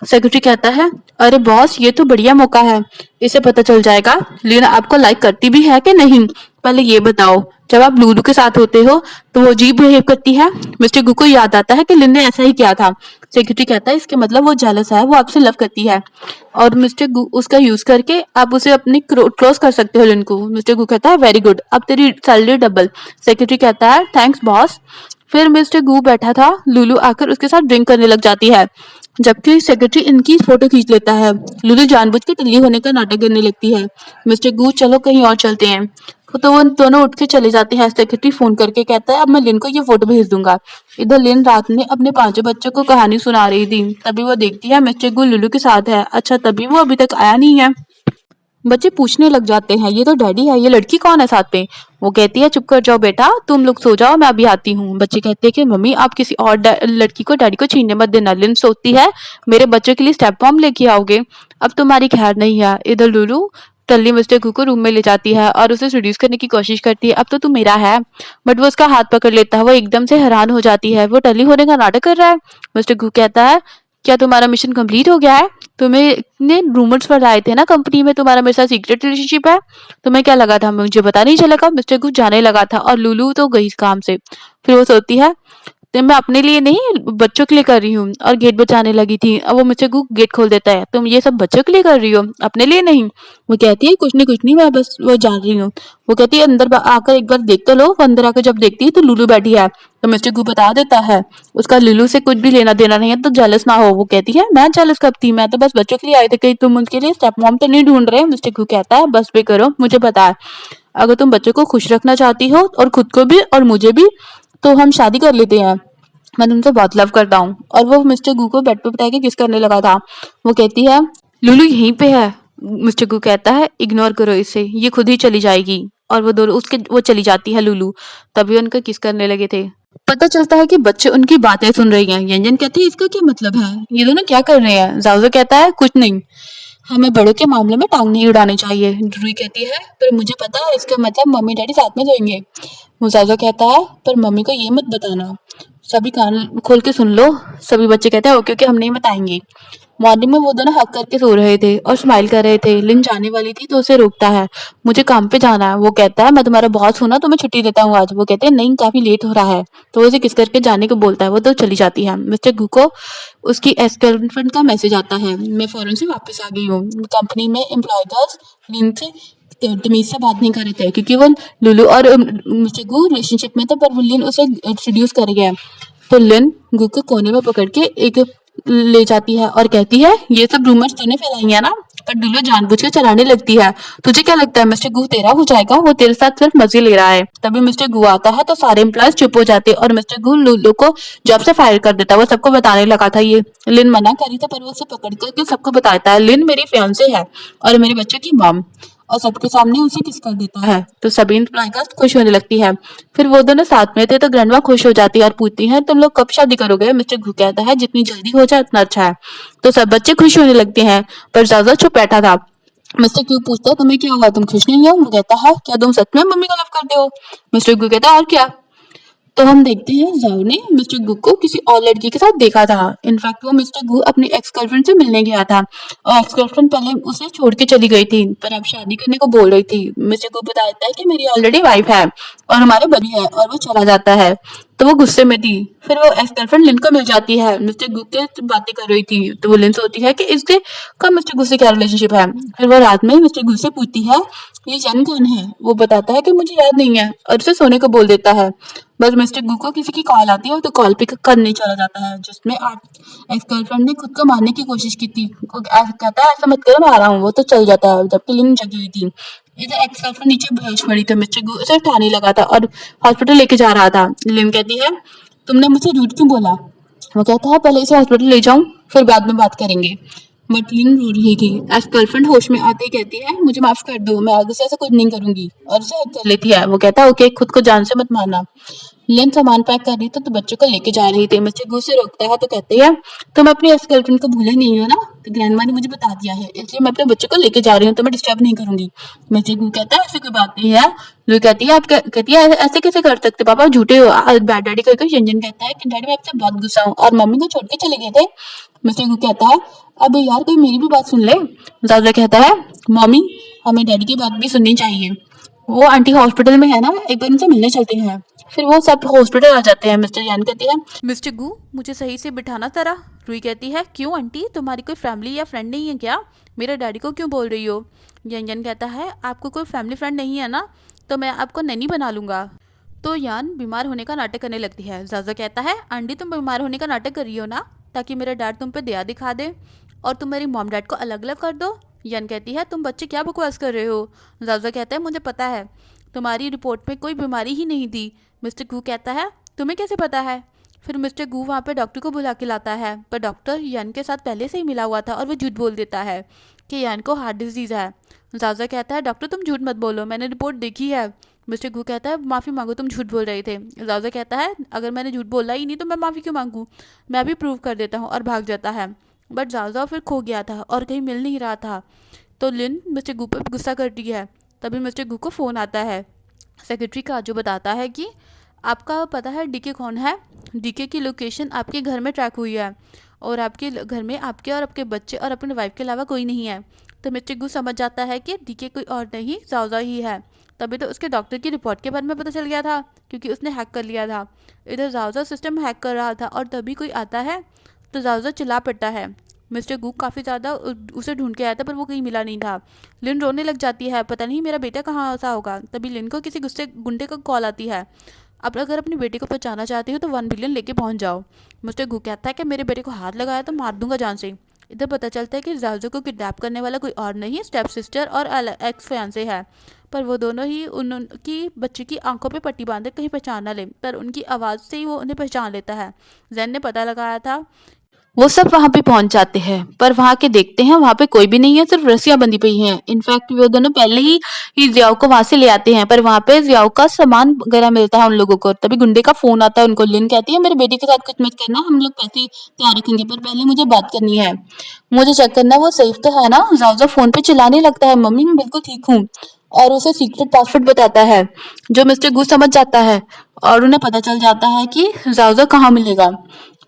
सेक्रेटरी कहता है अरे बॉस ये तो बढ़िया मौका है, इसे पता चल जाएगा लिन आपको लाइक करती भी है कि नहीं। पहले ये बताओ जब आप लुलु के साथ होते हो तो वो अजीब बिहेव करती है। मिस्टर गु को याद आता है कि लिन ने ऐसा ही किया था। सेक्रेटरी कहता है इसके मतलब वो जेलस है, वो आपसे लव करती है, और मिस्टर गु उसका यूज करके आप उसे अपनी क्लोज कर सकते हो लिन को। मिस्टर गु कहता है वेरी गुड, अब तेरी सैलरी डबल। सेक्रेटरी कहता है थैंक्स बॉस। फिर मिस्टर गु बैठा था, लुलु आकर उसके साथ ड्रिंक करने लग जाती है। जबकि सेक्रेटरी इनकी फोटो खींच लेता है। लुलु जानबूझ के टल्ली होने का नाटक करने लगती है। मिस्टर गू, चलो कहीं और चलते हैं। तो वो दोनों उठ के चले जाते हैं। सेक्रेटरी फोन करके कहता है अब मैं लिन को ये फोटो भेज दूंगा। इधर लिन रात में अपने पांचों बच्चों को कहानी सुना रही थी। तभी वो देखती है मिस्टर गू लुलु के साथ है। अच्छा, तभी वो अभी तक आया नहीं है। बच्चे पूछने लग जाते हैं ये तो डैडी है, ये लड़की कौन है साथ में। वो कहती है चुप कर जाओ बेटा, तुम लोग सो जाओ, मैं अभी आती हूँ। बच्चे कहते हैं कि मम्मी आप किसी और लड़की को डैडी को छीनने मत देना। लिन सोचती है मेरे बच्चों के लिए स्टेप मॉम लेके आओगे। अब तुम्हारी खैर नहीं है। इधर लुलू टल्ली मिस्टर कू को रूम में ले जाती है और उसे सेड्यूस करने की कोशिश करती है। अब तो तू मेरा है। बट वो उसका हाथ पकड़ लेता है। वो एकदम से हैरान हो जाती है, वो टल्ली होने का नाटक कर रहा है। मिस्टर कू कहता है क्या तुम्हारा मिशन कंप्लीट हो गया है? तुम्हें ने रूमर्स फैलाए थे ना कंपनी में तुम्हारा मेरे साथ सीक्रेट रिलेशनशिप है। तुम्हें क्या लगा था मुझे पता नहीं चला? मिस्टर कुछ जाने लगा था और लुलू तो गई इस काम से। फिर वो सोचती है तो मैं अपने लिए नहीं बच्चों के लिए कर रही हूँ, और गेट बचाने लगी थी। अब वो मुझसे गेट खोल देता है। तुम ये सब बच्चों के लिए कर रही हो, अपने लिए नहीं। वो कहती है कुछ नहीं मैं बस वो जान रही हूँ। वो कहती है अंदर आकर एक बार देख तो लो। वो अंदर आकर जब देखती है तो लुलू बैठी है। तो मिस्टर गू बता देता है उसका लुलू से कुछ भी लेना देना नहीं है, तो जेलस ना हो। वो कहती है मैं जेलस कब थी, मैं तो बस बच्चों के लिए आई थी, कहीं तुम उनके लिए स्टेप मॉम तो नहीं ढूंढ रहे। मिस्टर गू कहता है बस भी करो, मुझे पता है अगर तुम बच्चों को खुश रखना चाहती हो और खुद को भी और मुझे भी, तो हम शादी कर लेते हैं। मैं तुमसे बहुत लव करता हूँ। और वो मिस्टर गू को बेड पे बिठा के किस करने लगा था। वो कहती है लुलू यहीं पे है। मिस्टर गू कहता है इग्नोर करो इसे, ये खुद ही चली जाएगी। और वो दोनों उसके वो चली जाती है लुलू। तभी उनका किस करने लगे थे। पता चलता है कि बच्चे उनकी बातें सुन रही हैं। यंजन कहती है इसका क्या मतलब है, ये दोनों क्या कर रहे हैं। जाओजो कहता है कुछ नहीं, हमें बड़ों के मामले में टांग नहीं उड़ानी चाहिए। ड्रूई कहती है पर मुझे पता है इसका मतलब मम्मी डैडी साथ में सोएंगे। मुजाजा कहता है पर मम्मी को ये मत बताना, सभी कान खोल के सुन लो। सभी बच्चे कहते हैं ओके ओके हम नहीं बताएंगे। मॉर्निंग में वो दोनों हक करके सो रहे थे और स्माइल कर रहे थे। लिन जाने वाली थी तो उसे रोकता है, मुझे काम पे जाना है। वो कहता है मैं तुम्हारा बॉस हूं ना, तो मैं छुट्टी देता हूँ आज। वो कहते हैं नहीं काफी लेट हो रहा है। तो वो उसे किस करके जाने को बोलता है। वो तो चली जाती है। मिस्टर गू को उसकी एक्स गर्लफ्रेंड का मैसेज आता है, मैं फौरन से वापस आ गई हूँ। कंपनी में एम्प्लॉय गर्ल्स लिन से तमीज से बात नहीं कर रहे थे क्योंकि वो लुलू और मिस्टर गू रिलेशनशिप में थे, पर वो लिन उसे इंट्रोड्यूस कर गया। तो लिन गू को कोने में पकड़ के एक ले जाती है और कहती है ये सब रूमर्स तूने फैलाई है ना। पर डुल्लो जानबूझ के चलाने लगती है। तुझे क्या लगता है मिस्टर गू तेरा हो जाएगा, वो तेरे साथ सिर्फ मजे ले रहा है। तभी मिस्टर गू आता है तो सारे एम्प्लॉयज चुप हो जाते हैं और मिस्टर गू लुल्लू को जॉब से फायर कर देता है। वो सबको बताने लगा था ये। लिन मना करी था पर वो उसे पकड़ करके सबको बताता है लिन मेरी फियांसे है और मेरे बच्चों की मॉम, और सबके सामने उसे किस कर देता है। तो सभी एम्प्लॉयज खुश होने लगती है। फिर वो दोनों साथ में थे तो ग्रैंडमा खुश हो जाती है और पूछती है तुम लोग कब शादी करोगे। मिस्टर घू कहता है जितनी जल्दी हो जाए उतना अच्छा है। तो सब बच्चे खुश होने लगते हैं पर जाजा चुप बैठा था। मिस्टर क्यू पूछता है तुम्हें क्या हुआ, तुम खुश नहीं हो। वो कहता है क्या तुम सच में मम्मी को लव करते हो। मिस्टर क्यू कहता है और क्या। तो हम देखते हैं जाओ ने मिस्टर गु को किसी और लड़की के साथ देखा था। इनफैक्ट वो मिस्टर गु अपनी एक्स गर्लफ्रेंड से मिलने गया था और एक्स गर्लफ्रेंड पहले उसे छोड़ के चली गई थी पर अब शादी करने को बोल रही थी। मिस्टर गु बताता है कि मेरी ऑलरेडी वाइफ है और हमारे बड़ी है, और वो चला जाता है। तो वो गुस्से में थी। फिर वो एक्स गर्लफ्रेंड लिन को मिल जाती है। मिस्टर गु के बातें कर रही थी तो वो लिन सोचती है कि इसके का मिस्टर गु से क्या रिलेशनशिप है। फिर वो रात में मिस्टर गु से पूछती है ये जन कौन है। वो बताता है कि मुझे याद नहीं है और उसे सोने को बोल देता है। बस मिस्टर गु को किसी की कॉल आती है तो कॉल पिक करने चला जाता है जिसमें एक्स गर्लफ्रेंड ने खुद को मारने की कोशिश की थी। कहता है ऐसा मत करो मैं आ रहा हूँ। वो तो चल जाता है जबकि लिन जगी हुई थी। इधर एक्स गर्लफ्रेंड नीचे बेहोश पड़ी तो मिस्टर गु उसे उठाने लगा था और हॉस्पिटल लेके जा रहा था। लिन कहती है तुमने मुझे झूठ क्यों बोला। वो कहता है पहले इसे हॉस्पिटल ले जाऊं फिर बाद में बात करेंगे। बट लिन रो रही थी। एक्स गर्लफ्रेंड होश में आते ही कहती है मुझे माफ कर दो, मैं आगे से ऐसा कुछ नहीं करूंगी, और उसे हक कर लेती है। वो कहता है ओके खुद को जान से मत मारना। लिन सामान पैक कर रही थी तो बच्चों को लेके जा रही थी। मिस्टर गू से रोकता है तो कहते हैं तुम अपनी एक्स गर्लफ्रेंड को भूले नहीं हो ना। तो ग्रैंडमा ने मुझे बता दिया है इसलिए मैं अपने बच्चों को लेके जा रही हूँ, तो मैं डिस्टर्ब नहीं करूंगी। मिस्टर गू कहता है ऐसी कोई बात नहीं है। लू कहती है आप कहती है ऐसे कैसे कर सकते पापा, झूठे हो बैड डैडी करके। यंजन कहता है कि डैडी मैं आपसे बहुत गुस्सा हूँ और मम्मी को छोड़ के चले गए थे। मिस्टर गू कहता है अब यार कोई मेरी भी बात सुन ले। जाजा कहता है मम्मी हमें डैडी की बात भी सुननी चाहिए, वो आंटी हॉस्पिटल में है ना, एक बार उनसे मिलने चलते हैं। फिर वो सब हॉस्पिटल आ जाते हैं। मिस्टर यान कहती है मिस्टर गू मुझे सही से बिठाना जरा। रुई कहती है क्यों आंटी, तुम्हारी कोई फैमिली या फ्रेंड नहीं है क्या, मेरे डैडी को क्यों बोल रही हो। यन कहता है आपको कोई फैमिली फ्रेंड नहीं है ना, तो मैं आपको नैनी बना लूंगा। तो यान बीमार होने का नाटक करने लगती है। जाजा कहता है आंटी तुम बीमार होने का नाटक कर रही हो ना, ताकि मेरा डैड तुम पे दया दिखा दे और तुम मेरी मॉम डैड को अलग अलग कर दो। यन कहती है तुम बच्चे क्या बकवास कर रहे हो। जावजा कहता है मुझे पता है, तुम्हारी रिपोर्ट में कोई बीमारी ही नहीं थी। मिस्टर गू कहता है तुम्हें कैसे पता है। फिर मिस्टर गू वहाँ पे डॉक्टर को बुला के लाता है, पर डॉक्टर यन के साथ पहले से ही मिला हुआ था और वो झूठ बोल देता है कि यन को हार्ट डिजीज़ है। जावजा कहता है डॉक्टर तुम झूठ मत बोलो, मैंने रिपोर्ट देखी है। मिस्टर गू कहता है माफ़ी मांगो, तुम झूठ बोल रहे थे। जावजा कहता है अगर मैंने झूठ बोला ही नहीं तो मैं माफ़ी क्यों मांगूँ, मैं भी प्रूव कर देता हूँ, और भाग जाता है। बट जावजा फिर खो गया था और कहीं मिल नहीं रहा था। तो लिन मिस्टर गू पर गुस्सा करती है। तभी मिस्टर गू को फ़ोन आता है सेक्रेटरी का, जो बताता है कि आपका पता है डीके कौन है। डीके की लोकेशन आपके घर में ट्रैक हुई है और आपके घर में आपके और आपके बच्चे और अपने वाइफ के अलावा कोई नहीं है। तो मिस्टर गू समझ जाता है कि डीके कोई और नहीं जावजा ही है। तभी तो उसके डॉक्टर की रिपोर्ट के बारे में पता चल गया था, क्योंकि उसने हैक कर लिया था। इधर जावजा सिस्टम हैक कर रहा था और तभी कोई आता है तो जावजा चिल्ला पड़ता है। मिस्टर गू काफ़ी ज़्यादा उसे ढूंढ के आया था पर वो कहीं मिला नहीं था। लिन रोने लग जाती है, पता नहीं मेरा बेटा कहाँ सा होगा। तभी लिन को किसी गुस्से गुंडे का कॉल आती है, अब अगर अपनी बेटी को पहचाना चाहती हो तो 1 बिलियन लेके पहुंच जाओ। मिस्टर गू कहता है कि मेरे बेटे को हाथ लगाया तो मार दूंगा जान से। इधर पता चलता है कि जावजा को किडनैप करने वाला कोई और नहीं, स्टेप सिस्टर और एक्स फियांसे है। पर वो दोनों ही उनकी बच्चे की आंखों पे पट्टी बांधे कहीं पहचान ना ले, पर उनकी आवाज़ से ही वो उन्हें पहचान लेता है। जैन ने पता लगाया था। वो सब वहां पे पहुंच जाते हैं, पर वहां के देखते हैं वहां पे कोई भी नहीं है, सिर्फ रस्सियां बंधी पई हैं। इनफैक्ट वो दोनों पहले ही जियाओ को वहां से ले आते हैं, पर वहां पे जियाओ का सामान वगैरह मिलता है उन लोगों को। तभी गुंडे का फोन आता है उनको। लिन कहती है मेरे बेटे के साथ कुछ मत करना, हम लोग पैसे तैयार रखेंगे, पर पहले मुझे बात करनी है, मुझे चेक करना वो सेफ तो है ना। जावजा फोन पे चिल्लाने लगता है मम्मी मैं बिल्कुल ठीक हूँ, और उसे सीक्रेट पासवर्ड बताता है, जो मिस्टर गू समझ जाता है और उन्हें पता चल जाता है कि जावजा कहाँ मिलेगा।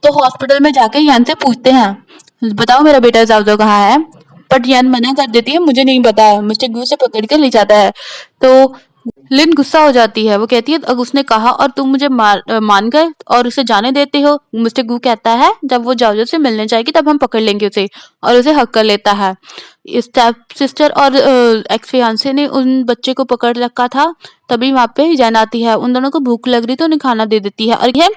तो हॉस्पिटल में जाके यान से पूछते हैं बताओ मेरा बेटा जावजा कहाँ है। बट यान मना कर देती है मुझे नहीं पता। मिस्टर गू से पकड़ कर ले जाता है। तो लिन गुस्सा हो जाती है, वो कहती है अब उसने कहा और तुम मुझे मान गए और उसे जाने देते हो। मिस्टर गू कहता है जब वो जावजा से मिलने जाएगी तब हम पकड़ लेंगे उसे, और उसे हक कर लेता है। स्टेप सिस्टर और एक्स फियांसे ने उन बच्चे को पकड़ रखा था। तभी वहां पे जैन आती है, उन दोनों को भूख लग रही तो उन्हें खाना दे देती है और ये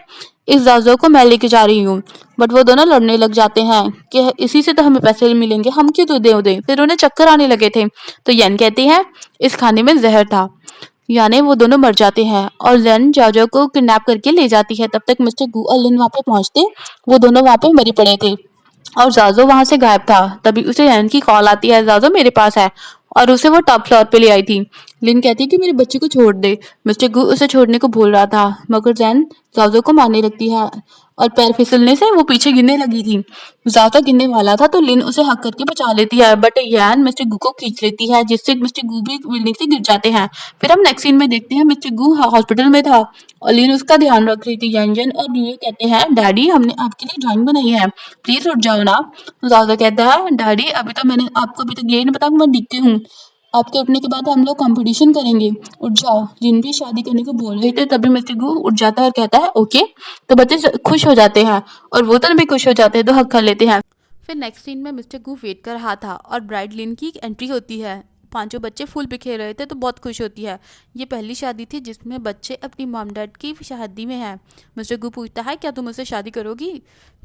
इस जावजा को मैं लेके जा रही हूँ। बट वो दोनों लड़ने लग जाते हैं कि इसी से तो हमें पैसे मिलेंगे, हम क्यों तो दे। फिर उन्हें चक्कर आने लगे थे। तो यन कहती है इस खाने में जहर था, यानी वो दोनों मर जाते हैं और जैन जावजा को किडनैप करके ले जाती है। तब तक मिस्टर गू और लिन वहां पे पहुंचते, वो दोनों वहां पे मरे पड़े थे और जाजो वहां से गायब था। तभी उसे जैन की कॉल आती है जाजो मेरे पास है, और उसे वो टॉप फ्लोर पे ले आई थी। लिन कहती है कि मेरे बच्चे को छोड़ दे। मिस्टर गू उसे छोड़ने को भूल रहा था, मगर जैन जाजो को मारने लगती है और पैर फिसलने से वो पीछे गिरने लगी थी। जाजो गिरने वाला था तो लिन उसे हक करके बचा लेती है, बट यैन मिस्टर गू को खींच लेती है, जिससे मिस्टर गू भी बिल्डिंग से गिर जाते हैं। फिर हम नेक्स्ट सीन में देखते हैं मिस्टर गू हॉस्पिटल में था और लिन उसका ध्यान रख रही थी। यंजन और ड्यूए कहते हैं डैडी हमने आपके लिए ड्राइंग बनाई है, प्लीज उठ जाओ ना। जाजो कहता है डैडी अभी तो मैंने आपको अभी तक ये नहीं बताया मैं दिखती हूँ, आपके उठने के बाद हम लोग कंपटीशन करेंगे, उठ जाओ। जिन भी शादी करने को बोल रहे थे। तभी मिस्टर गू उठ जाता है और कहता है ओके। तो बच्चे खुश हो जाते हैं और वो तो भी खुश हो जाते हैं, तो हक कर लेते हैं। फिर नेक्स्ट सीन में मिस्टर गू वेट कर रहा था और ब्राइड लिन की एंट्री होती है। पांचों बच्चे फूल बिखेर रहे थे तो बहुत खुश होती है। ये पहली शादी थी जिसमें बच्चे अपनी मॉम डैड की शादी में हैं। मिस्टर गू पूछता है क्या तुम मुझसे शादी करोगी।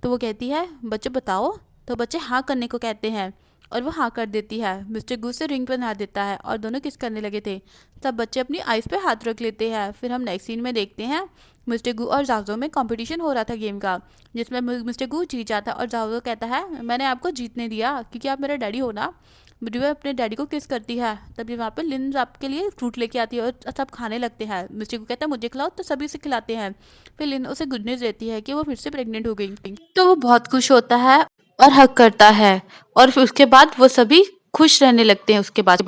तो वो कहती है बच्चे बताओ। तो बच्चे हाँ करने को कहते हैं और वो हाँ कर देती है। मिस्टर गू से रिंग बना देता है और दोनों किस करने लगे थे। तब बच्चे अपनी आइज़ पे हाथ रख लेते हैं। फिर हम नेक्स्ट सीन में देखते हैं मिस्टर गू और जावजो में कंपटीशन हो रहा था गेम का, जिसमें मिस्टर गू जीत जाता और जावजो कहता है मैंने आपको जीतने दिया क्योंकि आप मेरा डैडी हो ना। ड्यूए अपने डैडी को किस करती है। तभी वहाँ पे लिन आपके लिए फ्रूट लेके आती है और सब खाने लगते हैं। मिस्टर गू कहता है मुझे खिलाओ, तो सभी से खिलाते हैं। फिर लिन उसे गुड न्यूज़ देती है कि वो फिर से प्रेग्नेंट हो गई। तो वो बहुत खुश होता है और हक करता है और फिर उसके बाद वो सभी खुश रहने लगते हैं उसके बाद।